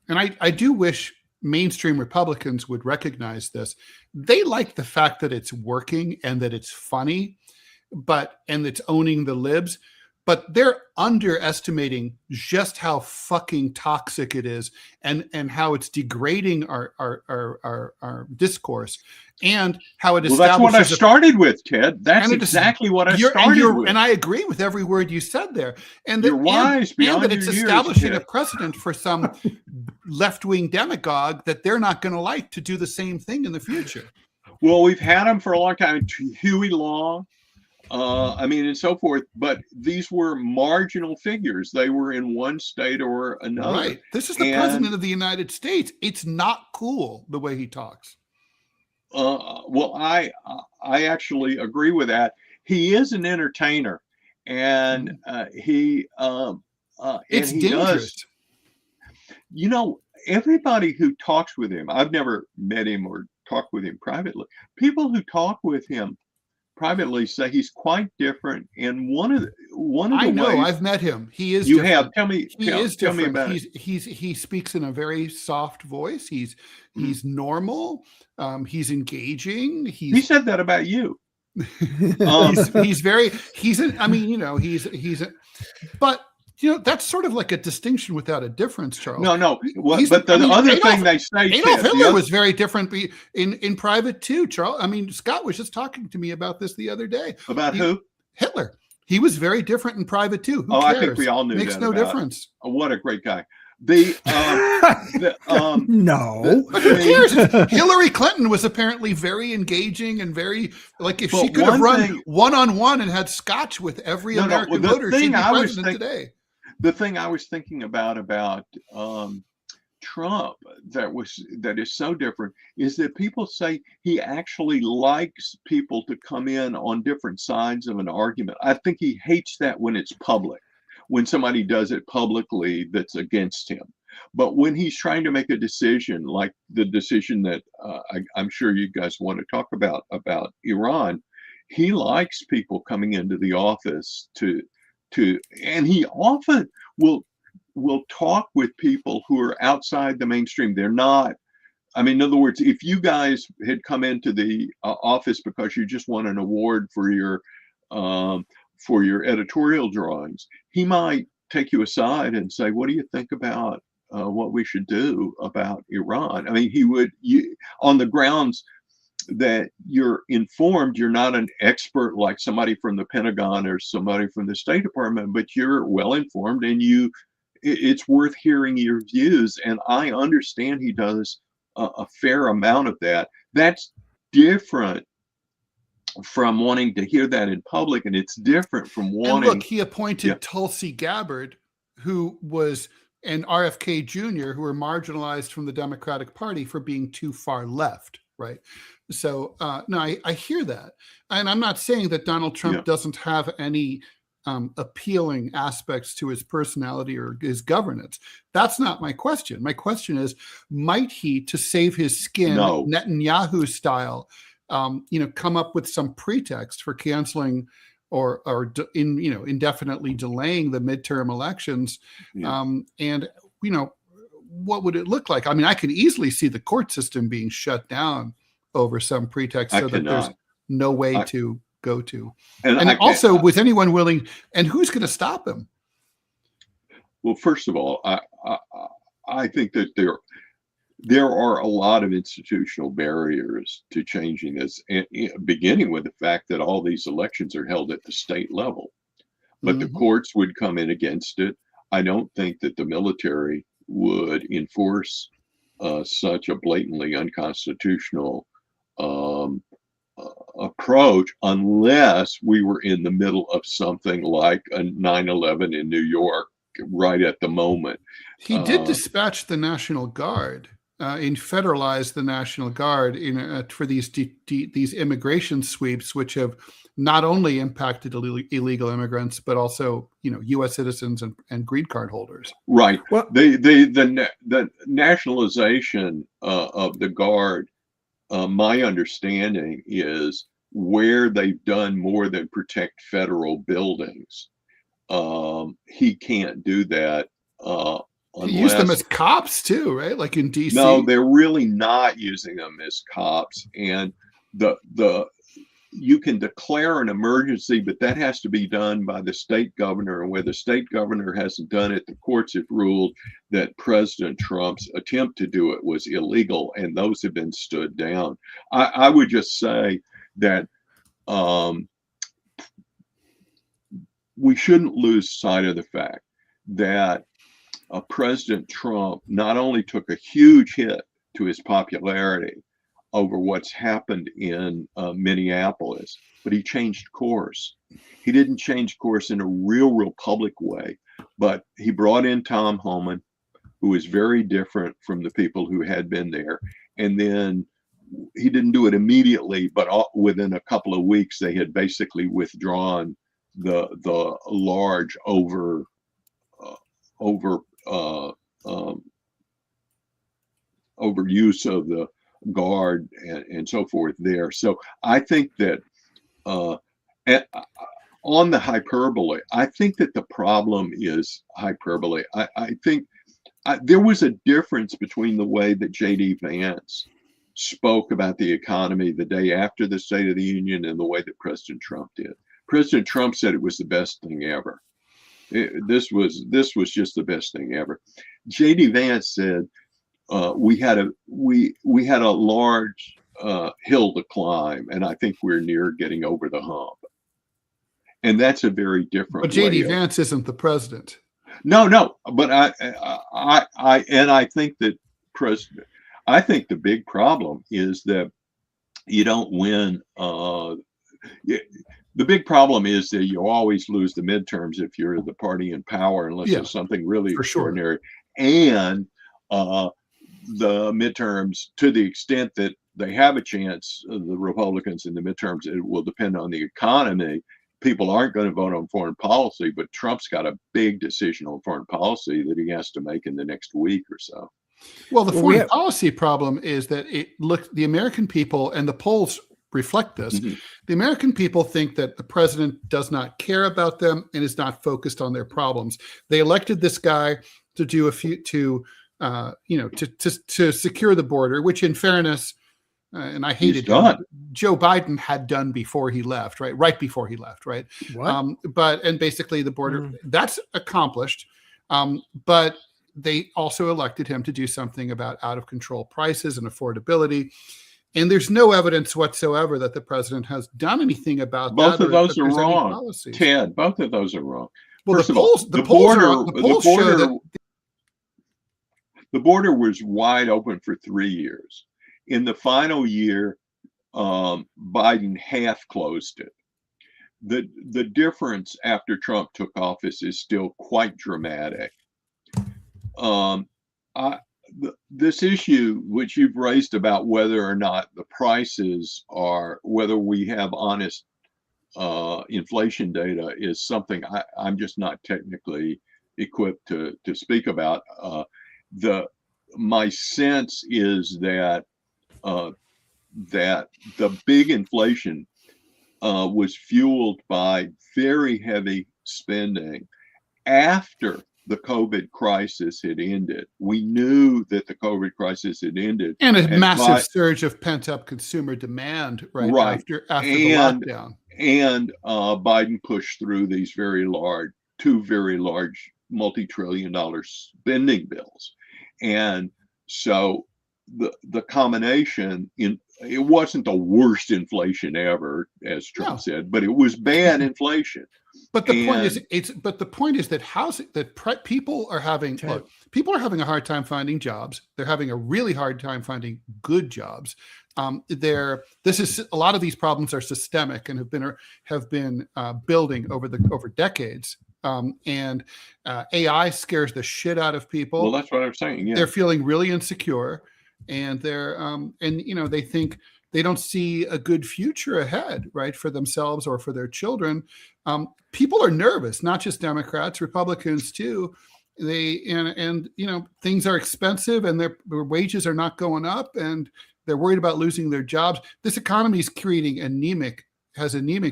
Speaker 1: and I do wish mainstream Republicans would recognize this. They like the fact that it's working and that it's funny, and it's owning the libs. But they're underestimating just how fucking toxic it is, and how it's degrading our discourse, and how it establishes.
Speaker 3: Well, that's what I started with, Ted. That's exactly what I started with.
Speaker 1: And I agree with every word you said there. And
Speaker 3: you're wise beyond your years,
Speaker 1: it's establishing a precedent for some left-wing demagogue that they're not going to like to do the same thing in the future.
Speaker 3: Well, we've had them for a long time. Huey Long. And so forth, but these were marginal figures. They were in one state or another.
Speaker 1: Right. This is the president of the United States. It's not cool the way he talks.
Speaker 3: Well, I actually agree with that. He is an entertainer, and it's dangerous. Everybody who talks with him, I've never met him or talked with him privately. People who talk with him privately say he's quite different. And one of the
Speaker 1: I know
Speaker 3: ways,
Speaker 1: I've met him. He is.
Speaker 3: You
Speaker 1: different.
Speaker 3: have. Tell me. Tell me about it.
Speaker 1: He speaks in a very soft voice. He's normal. He's engaging.
Speaker 3: He said that about you.
Speaker 1: But that's sort of like a distinction without a difference, Charles.
Speaker 3: No. But the other thing they say,
Speaker 1: Adolf Hitler was very different in private too, Charles. I mean, Scott was just talking to me about this the other day.
Speaker 3: About who?
Speaker 1: Hitler. He was very different in private too. Who cares?
Speaker 3: I think we all knew
Speaker 1: Makes
Speaker 3: that
Speaker 1: no difference.
Speaker 3: What a great guy.
Speaker 2: No.
Speaker 1: But who cares? Hillary Clinton was apparently very engaging and very, like, if she could have run one-on-one and had scotch with every American voter, she'd be president today.
Speaker 3: The thing I was thinking about Trump that is so different is that people say he actually likes people to come in on different sides of an argument. I think he hates that when it's public, when somebody does it publicly that's against him. But when he's trying to make a decision, like the decision that I'm sure you guys want to talk about Iran, he likes people coming into the office and he often will talk with people who are outside the mainstream. They're not, in other words, if you guys had come into the office because you just won an award for your editorial drawings, he might take you aside and say, what do you think about what we should do about Iran? He would, on the grounds that you're informed, you're not an expert like somebody from the Pentagon or somebody from the State Department, but you're well informed, and it's worth hearing your views. And I understand he does a fair amount of that. That's different from wanting to hear that in public, and it's different from wanting.
Speaker 1: And look, he appointed Tulsi Gabbard, who was and RFK Jr., who were marginalized from the Democratic Party for being too far left, right? So, no, I hear that. And I'm not saying that Donald Trump doesn't have any appealing aspects to his personality or his governance. That's not my question. My question is, might he, to save his skin, Netanyahu style, come up with some pretext for canceling or indefinitely delaying the midterm elections? And what would it look like? I can easily see the court system being shut down over some pretext so that there's no way to go to. And also, was anyone willing, and who's going to stop him?
Speaker 3: Well, first of all, I think that there are a lot of institutional barriers to changing this, beginning with the fact that all these elections are held at the state level. But the courts would come in against it. I don't think that the military would enforce such a blatantly unconstitutional approach unless we were in the middle of something like a 9/11 in New York right at the moment.
Speaker 1: He did dispatch the National Guard and federalize the National Guard for these immigration sweeps, which have not only impacted illegal immigrants, but also, U.S. citizens and green card holders.
Speaker 3: Right. Well, the nationalization of the Guard, my understanding is where they've done more than protect federal buildings. He can't do that.
Speaker 1: He used them as cops too, right? Like in DC.
Speaker 3: No, they're really not using them as cops. And you can declare an emergency, but that has to be done by the state governor. And where the state governor hasn't done it, the courts have ruled that President Trump's attempt to do it was illegal, and those have been stood down. I would just say that we shouldn't lose sight of the fact that President Trump not only took a huge hit to his popularity over what's happened in Minneapolis, but he changed course. He didn't change course in a real public way, but he brought in Tom Homan, who is very different from the people who had been there. And then he didn't do it immediately, but within a couple of weeks, they had basically withdrawn the large overuse of the Guard and so forth there. So I think that on the hyperbole, I think that the problem is hyperbole. I think there was a difference between the way that J.D. Vance spoke about the economy the day after the State of the Union and the way that President Trump did. President Trump said it was the best thing ever. This was just the best thing ever. J.D. Vance said we had a large hill to climb, and I think we're near getting over the hump. And that's a very different.
Speaker 1: But J.D. Vance isn't the president.
Speaker 3: No. But I think that I think the big problem is that you don't win. The big problem is that you always lose the midterms if you're the party in power, unless it's something really extraordinary. And the midterms, to the extent that they have a chance, the Republicans in the midterms, it will depend on the economy. People aren't going to vote on foreign policy, but Trump's got a big decision on foreign policy that he has to make in the next week or so.
Speaker 1: Well, the foreign policy problem is that the American people, and the polls reflect this, the American people think that the president does not care about them and is not focused on their problems. They elected this guy to do to secure the border, which in fairness, and I hated him, Joe Biden had done before he left, right? Right before he left, right? And basically the border, that's accomplished. But they also elected him to do something about out of control prices and affordability. And there's no evidence whatsoever that the president has done anything about
Speaker 3: both
Speaker 1: that.
Speaker 3: Both of those are wrong, Ted. Both of those are wrong.
Speaker 1: Well, the polls show that
Speaker 3: the border was wide open for 3 years. In the final year, Biden half closed it. The difference after Trump took office is still quite dramatic. This issue, which you've raised about whether or not the prices whether we have honest inflation data, is something I'm just not technically equipped to speak about. My sense is that the big inflation was fueled by very heavy spending after the COVID crisis had ended. We knew that the COVID crisis had ended.
Speaker 1: And a massive surge of pent-up consumer demand after the lockdown.
Speaker 3: And Biden pushed through these two very large multi-trillion-dollar spending bills. And so the combination, it wasn't the worst inflation ever, as Trump said, but it was bad inflation.
Speaker 1: But the point is that people are having a hard time finding jobs. They're having a really hard time finding good jobs. A lot of these problems are systemic and have been building over decades. And AI scares the shit out of people.
Speaker 3: Well, that's what I'm saying. Yeah.
Speaker 1: They're feeling really insecure, and they think they don't see a good future ahead, right, for themselves or for their children. People are nervous, not just Democrats, Republicans too. Things are expensive, and their wages are not going up, and they're worried about losing their jobs. This economy is creating anemic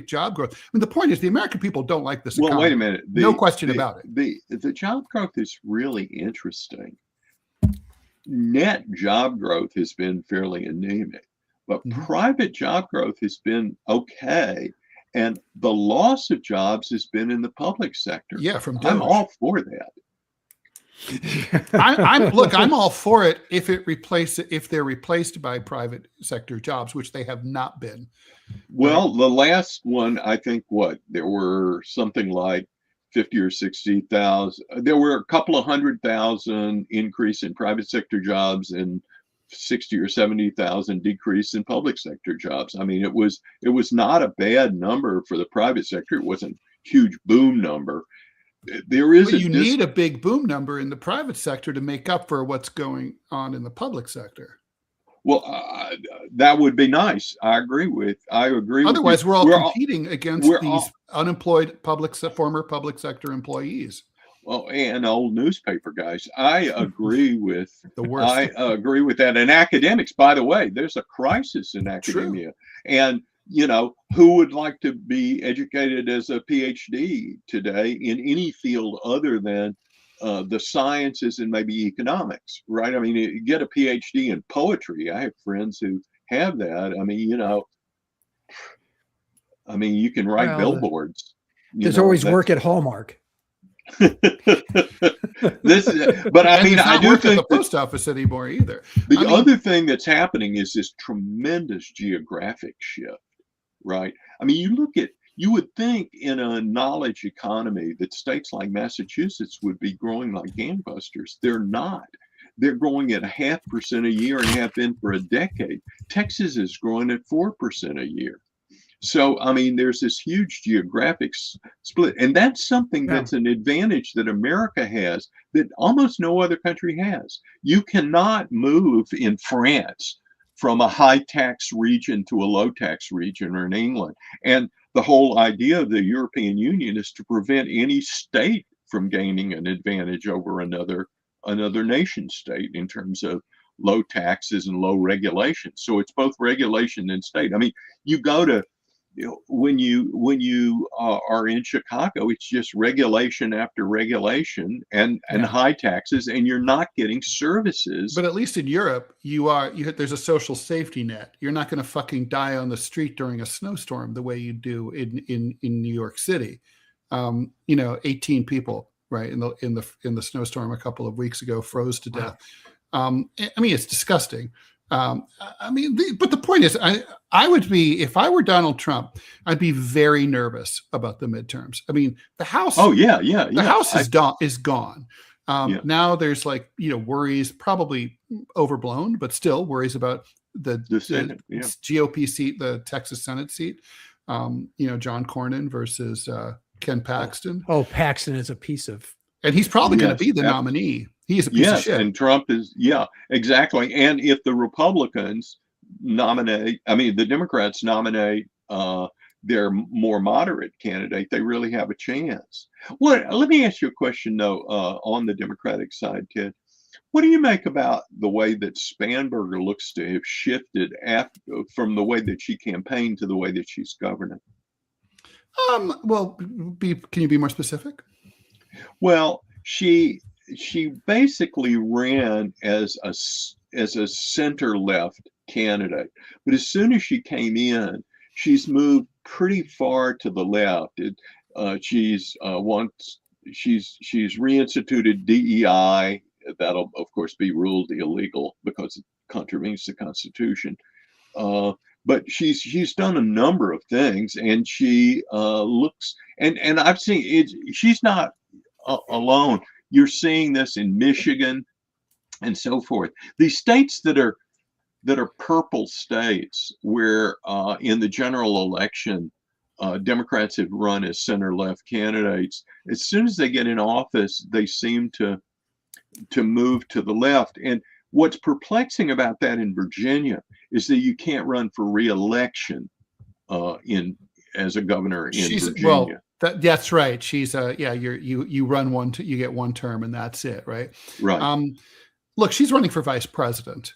Speaker 1: job growth. I mean, the point is the American people don't like this economy.
Speaker 3: Well, wait a minute.
Speaker 1: No question about it.
Speaker 3: The job growth is really interesting. Net job growth has been fairly anemic, but private job growth has been okay. And the loss of jobs has been in the public sector.
Speaker 1: Yeah,
Speaker 3: I'm all for that.
Speaker 1: I'm all for it if they're replaced by private sector jobs, which they have not been.
Speaker 3: Well, the last one, I think, there were something like 50 or 60,000. There were a couple of 100,000 increase in private sector jobs and 60 or 70,000 decrease in public sector jobs. I mean, it was not a bad number for the private sector. It wasn't a huge boom number.
Speaker 1: You need a big boom number in the private sector to make up for what's going on in the public sector.
Speaker 3: Well, that would be nice. I agree with.
Speaker 1: Otherwise, we're all competing against these unemployed former public sector employees.
Speaker 3: Well, and old newspaper guys. I agree with
Speaker 1: the worst.
Speaker 3: I agree with that. And academics, by the way, there's a crisis in academia. True. And who would like to be educated as a Ph.D. today in any field other than the sciences and maybe economics, right? I mean, you get a Ph.D. in poetry. I have friends who have that. I mean, you can write billboards.
Speaker 2: There's always work at Hallmark.
Speaker 3: But I mean, I do think
Speaker 1: at the post office anymore either.
Speaker 3: The other thing that's happening is this tremendous geographic shift, right? I mean, you would think in a knowledge economy that states like Massachusetts would be growing like gangbusters. They're not. They're growing at 0.5% a year and have been for a decade. Texas is growing at 4% a year. So, I mean, there's this huge geographic split. And that's something that's an advantage that America has that almost no other country has. You cannot move in France from a high tax region to a low tax region, or in England. And the whole idea of the European Union is to prevent any state from gaining an advantage over another nation state in terms of low taxes and low regulation. So it's both regulation and state. I mean, you go to, when you are in Chicago, it's just regulation after regulation and high taxes, and you're not getting services.
Speaker 1: But at least in Europe, there's a social safety net. You're not going to fucking die on the street during a snowstorm the way you do in New York City. 18 people, right, in the snowstorm a couple of weeks ago froze to death. I mean, it's disgusting. But the point is, I would be, if I were Donald Trump, I'd be very nervous about the midterms. I mean, the House. Oh yeah. The House is gone. Now there's worries, probably overblown, but still worries about the Senate, GOP seat, the Texas Senate seat. John Cornyn versus Ken Paxton.
Speaker 2: Oh, Paxton is a piece of.
Speaker 1: And he's probably going to be the nominee. He is a piece of shit.
Speaker 3: And Trump is, exactly. And if the Republicans the Democrats nominate their more moderate candidate, they really have a chance. Let me ask you a question, though, on the Democratic side, Ted. What do you make about the way that Spanberger looks to have shifted from the way that she campaigned to the way that she's governing?
Speaker 1: Can you be more specific?
Speaker 3: Well, she basically ran as a center left candidate, but as soon as she came in, she's moved pretty far to the left. She's wants she's reinstituted DEI. That'll of course be ruled illegal because it contravenes the Constitution. But she's done a number of things, and she looks, and I've seen it. She's not alone. You're seeing this in Michigan and so forth. These states that are purple states, where in the general election, Democrats have run as center-left candidates. As soon as they get in office, they seem to move to the left. And what's perplexing about that in Virginia is that you can't run for re-election as a governor in Virginia.
Speaker 1: Well, that's right. She's you run one, you get one term, and that's it, right?
Speaker 3: Right.
Speaker 1: Look, she's running for vice president.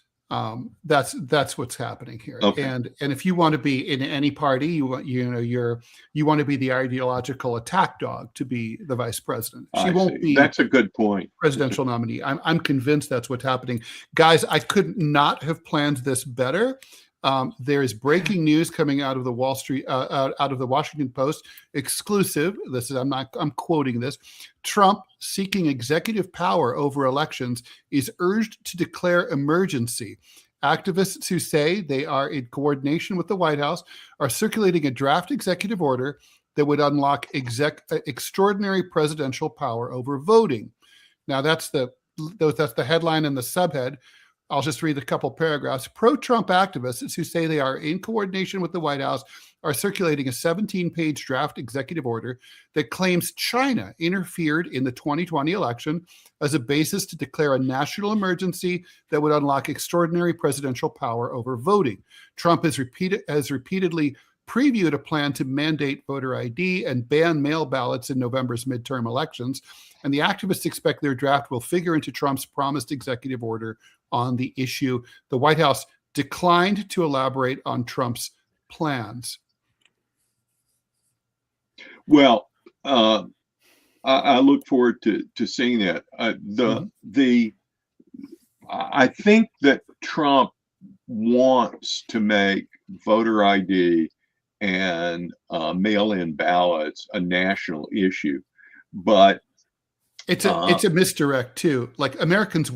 Speaker 1: That's what's happening here.
Speaker 3: Okay.
Speaker 1: And if you want to be in any party, you want to be the ideological attack dog to be the vice president. She won't be.
Speaker 3: That's a good point.
Speaker 1: Presidential nominee. I'm convinced that's what's happening, guys. I could not have planned this better. There is breaking news coming out of the out of the Washington Post, exclusive. I'm quoting this. Trump, seeking executive power over elections, is urged to declare emergency. Activists who say they are in coordination with the White House are circulating a draft executive order that would unlock extraordinary presidential power over voting. Now that's the headline and the subhead. I'll just read a couple paragraphs. Pro-Trump activists who say they are in coordination with the White House are circulating a 17-page draft executive order that claims China interfered in the 2020 election as a basis to declare a national emergency that would unlock extraordinary presidential power over voting. Trump has repeatedly previewed a plan to mandate voter ID and ban mail ballots in November's midterm elections, and the activists expect their draft will figure into Trump's promised executive order on the issue. The White House declined to elaborate on Trump's plans.
Speaker 3: Well, I look forward to seeing that. I think that Trump wants to make voter ID and mail-in ballots a national issue, but
Speaker 1: it's a misdirect too. Like, Americans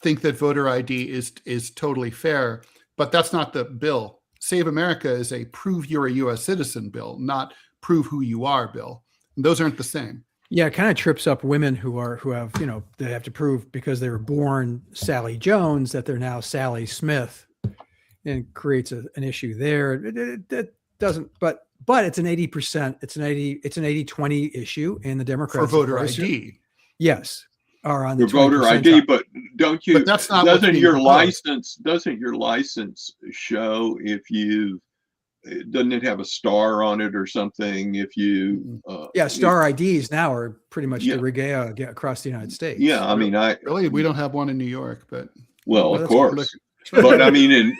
Speaker 1: think that voter ID is totally fair, but that's not the bill. Save America is a prove you're a U.S. citizen bill, not prove who you are bill. And those aren't the same.
Speaker 2: Yeah, it kind of trips up women who have, they have to prove because they were born Sally Jones that they're now Sally Smith, and creates an issue there. It doesn't, but it's an 80%. It's an 80-20 issue, and the Democrats
Speaker 1: for voter ID.
Speaker 2: Yes, are on the
Speaker 3: voter ID, but don't you?
Speaker 1: But that's not
Speaker 3: doesn't your license show if you? Doesn't it have a star on it or something? If you,
Speaker 2: star IDs now are pretty much the regalia across the United States.
Speaker 3: Yeah, I mean,
Speaker 1: really, we don't have one in New York, but
Speaker 3: of course. But I mean,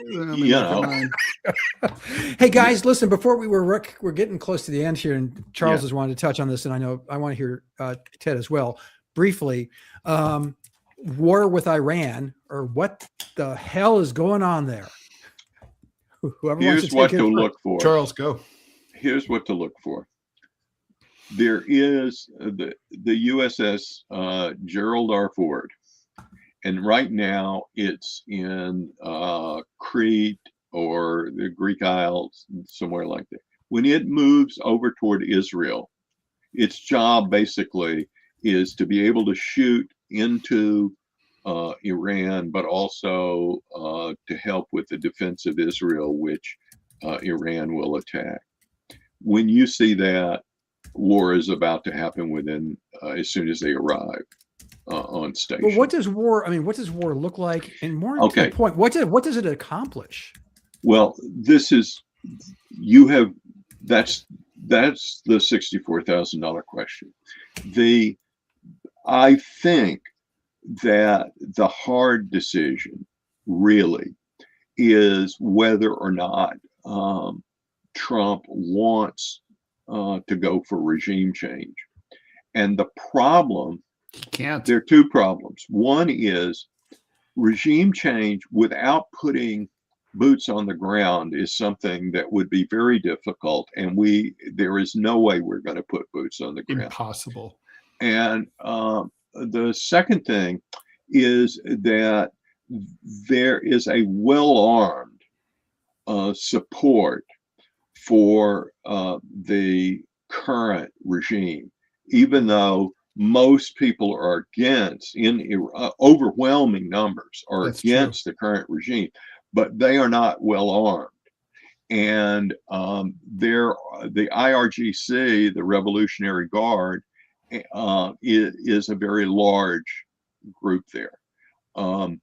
Speaker 2: Hey guys, listen. Before we're getting close to the end here, and Charles has wanted to touch on this, and I know I want to hear Ted as well. Briefly, war with Iran, or what the hell is going on there? Whoever
Speaker 3: Here's what to look for.
Speaker 1: Charles, go.
Speaker 3: Here's what to look for. There is the USS Gerald R. Ford, and right now it's in Crete or the Greek Isles, somewhere like that. When it moves over toward Israel, its job basically is to be able to shoot into Iran, but also to help with the defense of Israel, which Iran will attack. When you see that, war is about to happen within as soon as they arrive on station.
Speaker 2: Well, what does war look like? And more to the point, what does it accomplish?
Speaker 3: Well, that's the $64,000 question. I think that the hard decision really is whether or not Trump wants to go for regime change. And the problem, there are two problems. One is regime change without putting boots on the ground is something that would be very difficult. And there is no way we're going to put boots on the ground.
Speaker 1: Impossible.
Speaker 3: And the second thing is that there is a well-armed support for the current regime, even though most people are against, in overwhelming numbers, are
Speaker 1: That's
Speaker 3: against
Speaker 1: true.
Speaker 3: the current regime, but they are not well-armed. And the IRGC, the Revolutionary Guard, is a very large group there.
Speaker 1: And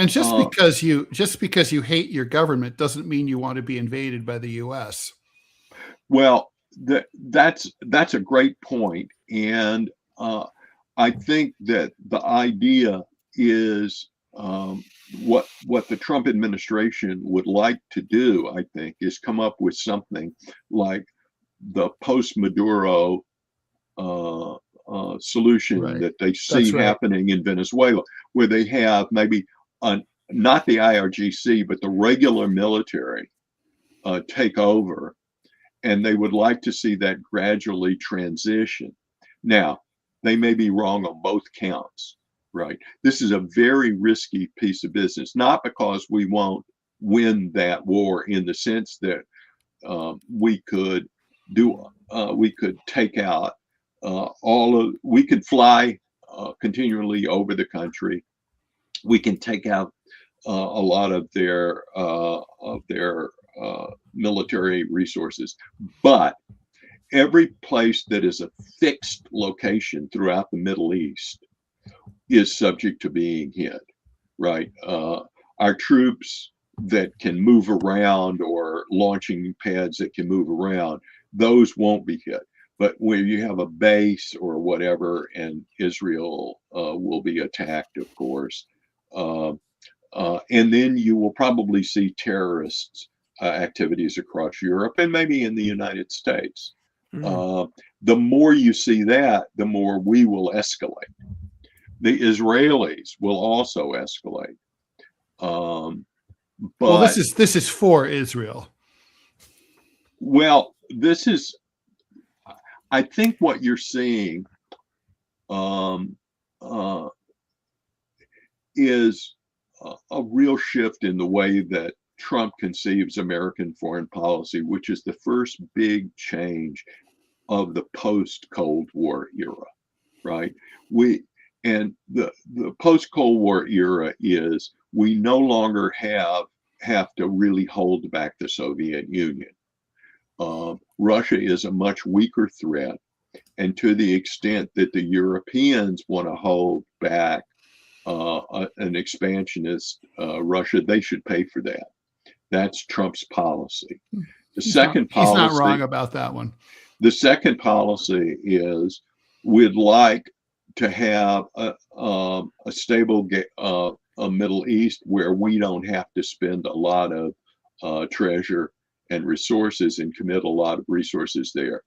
Speaker 1: just because you hate your government doesn't mean you want to be invaded by the U.S.
Speaker 3: Well, that's a great point, and I think that the idea is what the Trump administration would like to do. I think is come up with something like the post-Maduro solution
Speaker 1: Right.
Speaker 3: that they
Speaker 1: That's
Speaker 3: see
Speaker 1: right.
Speaker 3: happening in Venezuela, where they have maybe not the IRGC but the regular military take over. And they would like to see that gradually transition. Now, they may be wrong on both counts, right? This is a very risky piece of business, not because we won't win that war in the sense that we could take out we could fly continually over the country. We can take out a lot of their military resources, but every place that is a fixed location throughout the Middle East is subject to being hit, right? Our troops that can move around, or launching pads that can move around, those won't be hit. But where you have a base or whatever, and Israel will be attacked, of course. And then you will probably see terrorists activities across Europe and maybe in the United States. The more you see that, the more we will escalate. The Israelis will also escalate. But
Speaker 1: Well, this is for Israel.
Speaker 3: Well, this is, I think what you're seeing is a real shift in the way that Trump conceives American foreign policy, which is the first big change of the post-Cold War era, right? And the post-Cold War era is we no longer have to really hold back the Soviet Union. Russia is a much weaker threat, and to the extent that the Europeans want to hold back an expansionist Russia, they should pay for that. That's Trump's policy. He's
Speaker 1: not wrong about that one.
Speaker 3: The second policy is we'd like to have a stable Middle East where we don't have to spend a lot of treasure and resources and commit a lot of resources there.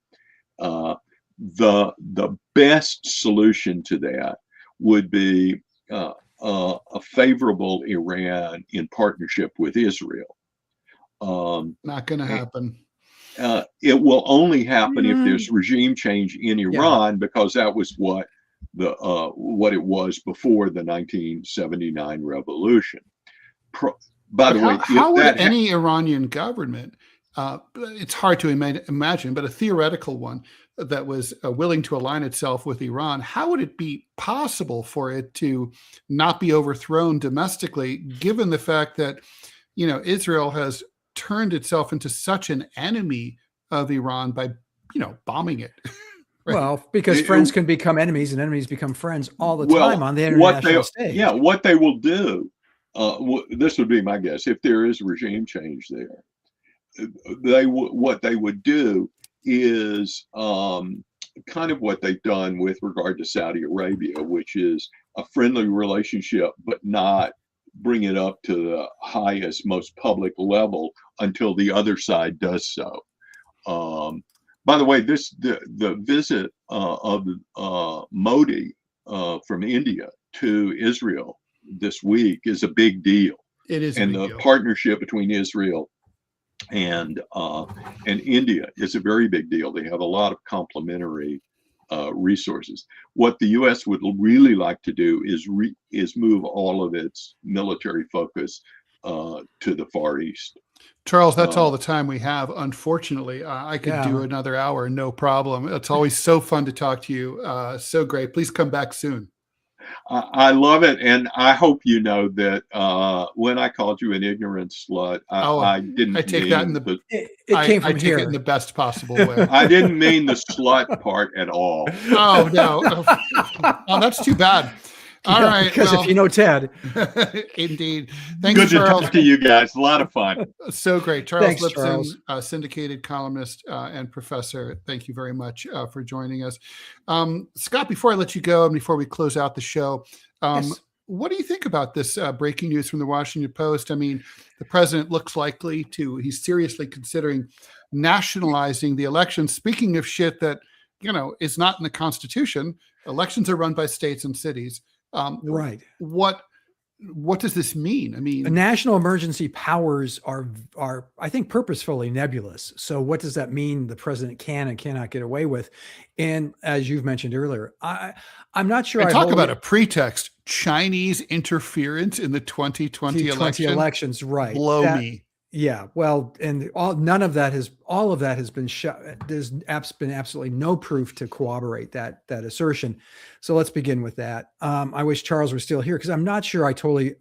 Speaker 3: The best solution to that would be a favorable Iran in partnership with Israel.
Speaker 1: Not going to happen.
Speaker 3: It will only happen if there's regime change in Iran, because that was what it was before the 1979 revolution. By the way,
Speaker 1: how would any Iranian government, it's hard to imagine, but a theoretical one that was willing to align itself with Iran, how would it be possible for it to not be overthrown domestically, given the fact that, Israel has turned itself into such an enemy of Iran by, bombing it?
Speaker 2: Right. Well, because friends can become enemies and enemies become friends all the time on the international stage.
Speaker 3: Yeah, what they will do, this would be my guess, if there is regime change there, what they would do is kind of what they've done with regard to Saudi Arabia, which is a friendly relationship, but not bring it up to the highest, most public level until the other side does so. By the way, the visit of Modi from India to Israel this week is a big deal.
Speaker 1: It is,
Speaker 3: and the partnership between Israel and India is a very big deal. They have a lot of complementary resources. What the U.S. would really like to do is move all of its military focus to the Far East.
Speaker 1: Charles, that's all the time we have. Unfortunately, I could do another hour, no problem. It's always so fun to talk to you. So great. Please come back soon.
Speaker 3: I love it, and I hope you know that when I called you an ignorant slut, I didn't.
Speaker 1: I take
Speaker 3: mean
Speaker 1: that in the.
Speaker 2: It came from
Speaker 1: I take
Speaker 2: here
Speaker 1: it in the best possible way.
Speaker 3: I didn't mean the slut part at all.
Speaker 1: Oh no! Oh, that's too bad. All right,
Speaker 2: because if you know Ted,
Speaker 1: indeed. Thanks,
Speaker 3: Good
Speaker 1: Charles.
Speaker 3: to talk to you guys. A lot of fun.
Speaker 1: So great, Charles
Speaker 2: Thanks,
Speaker 1: Lipson,
Speaker 2: Charles.
Speaker 1: syndicated columnist and professor. Thank you very much for joining us, Scott. Before I let you go and before we close out the show,
Speaker 2: Yes.
Speaker 1: what do you think about this breaking news from the Washington Post? I mean, the president looks likely to. He's seriously considering nationalizing the election. Speaking of shit that is not in the Constitution, elections are run by states and cities.
Speaker 2: Right.
Speaker 1: What does this mean? I mean,
Speaker 2: The national emergency powers are I think purposefully nebulous. So what does that mean the president can and cannot get away with? And as you've mentioned earlier, I'm not sure.
Speaker 1: I talk about a pretext: Chinese interference in the 2020
Speaker 2: elections, right?
Speaker 1: Blow me.
Speaker 2: Yeah, well, and all of that has been shot. There's been absolutely no proof to corroborate that assertion. So let's begin with that. I wish Charles were still here because I'm not sure I totally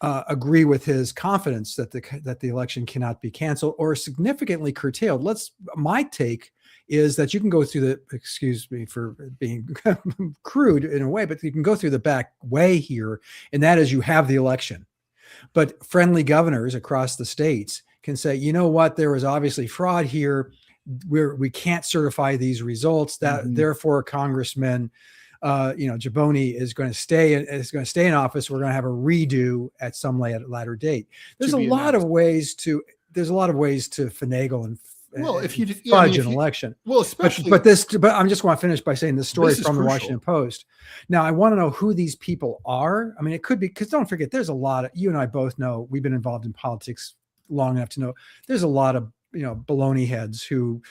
Speaker 2: agree with his confidence that the election cannot be canceled or significantly curtailed. My take is that you can go through excuse me for being crude in a way, but you can go through the back way here, and that is you have the election. But friendly governors across the states can say, you know what, there was obviously fraud here. We can't certify these results. Therefore, Congressman, Gibboni is going to stay in office. We're going to have a redo at some later date. There's a lot of ways to finagle and fudge an election.
Speaker 1: Well, especially,
Speaker 2: but I'm just want to finish by saying this story from the Washington Post. Now, I want to know who these people are. I mean, it could be, because don't forget, there's a lot of, you and I both know, we've been involved in politics long enough to know there's a lot of, baloney heads who,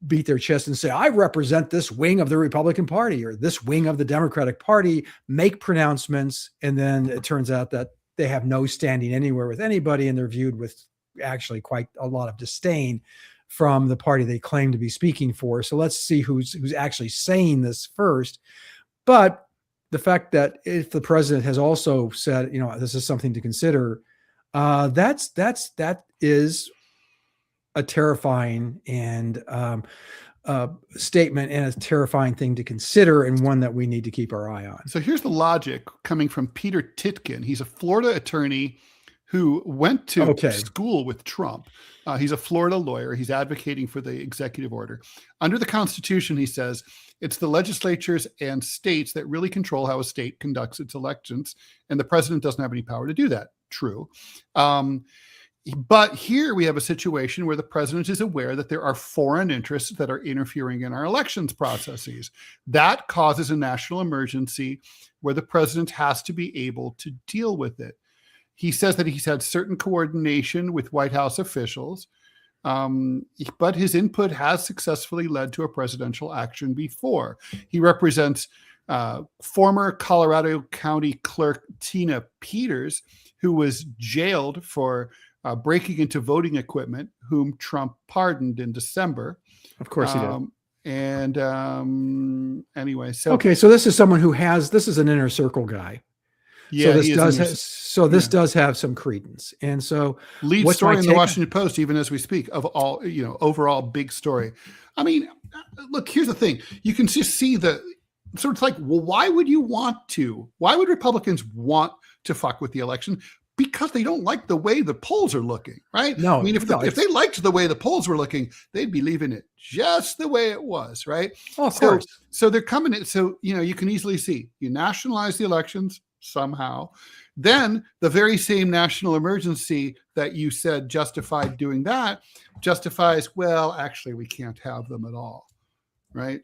Speaker 2: beat their chest and say, I represent this wing of the Republican Party or this wing of the Democratic Party, make pronouncements. And then it turns out that they have no standing anywhere with anybody, and they're viewed with actually quite a lot of disdain from the party they claim to be speaking for. So let's see who's actually saying this first. But the fact that if the president has also said, this is something to consider, that is a terrifying and statement and a terrifying thing to consider, and one that we need to keep our eye on.
Speaker 1: So here's the logic coming from Peter Titkin. He's a Florida attorney who went to school with Trump. He's a Florida lawyer. He's advocating for the executive order. Under the Constitution, he says, it's the legislatures and states that really control how a state conducts its elections, and the president doesn't have any power to do that. True. But here we have a situation where the president is aware that there are foreign interests that are interfering in our elections processes. That causes a national emergency where the president has to be able to deal with it. He says that he's had certain coordination with White House officials, but his input has successfully led to a presidential action before. He represents former Colorado County Clerk Tina Peters, who was jailed for breaking into voting equipment, whom Trump pardoned in December.
Speaker 2: Of course he did.
Speaker 1: And anyway, so
Speaker 2: this is someone who this is an inner circle guy.
Speaker 1: Yeah,
Speaker 2: this does have some credence. And so
Speaker 1: lead story in the Washington Post, even as we speak, of all, overall big story. I mean, look, here's the thing. You can just see the sort of like, well, why would Republicans want to fuck with the election? Because they don't like the way the polls are looking, right?
Speaker 2: No,
Speaker 1: I mean, if they liked the way the polls were looking, they'd be leaving it just the way it was, right?
Speaker 2: Oh, of course.
Speaker 1: So they're coming in. So, you can easily see you nationalize the elections somehow. Then the very same national emergency that you said justified doing that justifies, well, actually, we can't have them at all, right?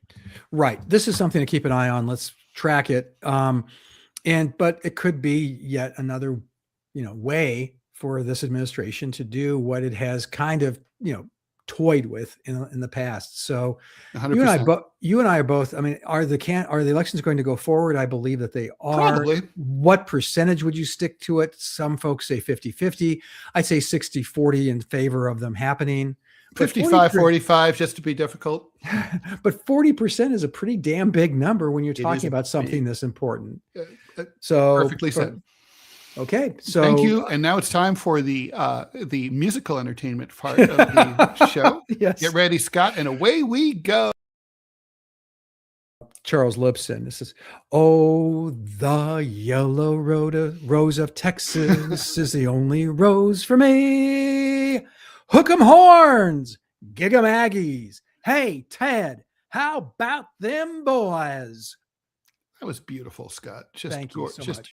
Speaker 2: Right. This is something to keep an eye on. Let's track it. But it could be yet another way for this administration to do what it has kind of, toyed with in the past. So
Speaker 1: 100%.
Speaker 2: you and I are both, I mean, are the elections going to go forward? I believe that they are.
Speaker 1: Probably.
Speaker 2: What percentage would you stick to it? Some folks say 50-50. I'd say 60-40 in favor of them happening.
Speaker 1: 55-45, just to be difficult.
Speaker 2: But 40% is a pretty damn big number when you're
Speaker 1: It
Speaker 2: talking
Speaker 1: is a
Speaker 2: about something
Speaker 1: big-
Speaker 2: this important.
Speaker 1: So perfectly said.
Speaker 2: Okay, so
Speaker 1: Thank you. And now it's time for the musical entertainment part of the show.
Speaker 2: Yes.
Speaker 1: Get ready, Scott, and away we go.
Speaker 2: Charles Lipson. This is, oh, the yellow rose of Texas is the only rose for me. Hook 'em horns, gig 'em Aggies. Hey, Ted, how about them boys?
Speaker 1: That was beautiful, Scott. Just
Speaker 2: Thank you so
Speaker 1: just
Speaker 2: much.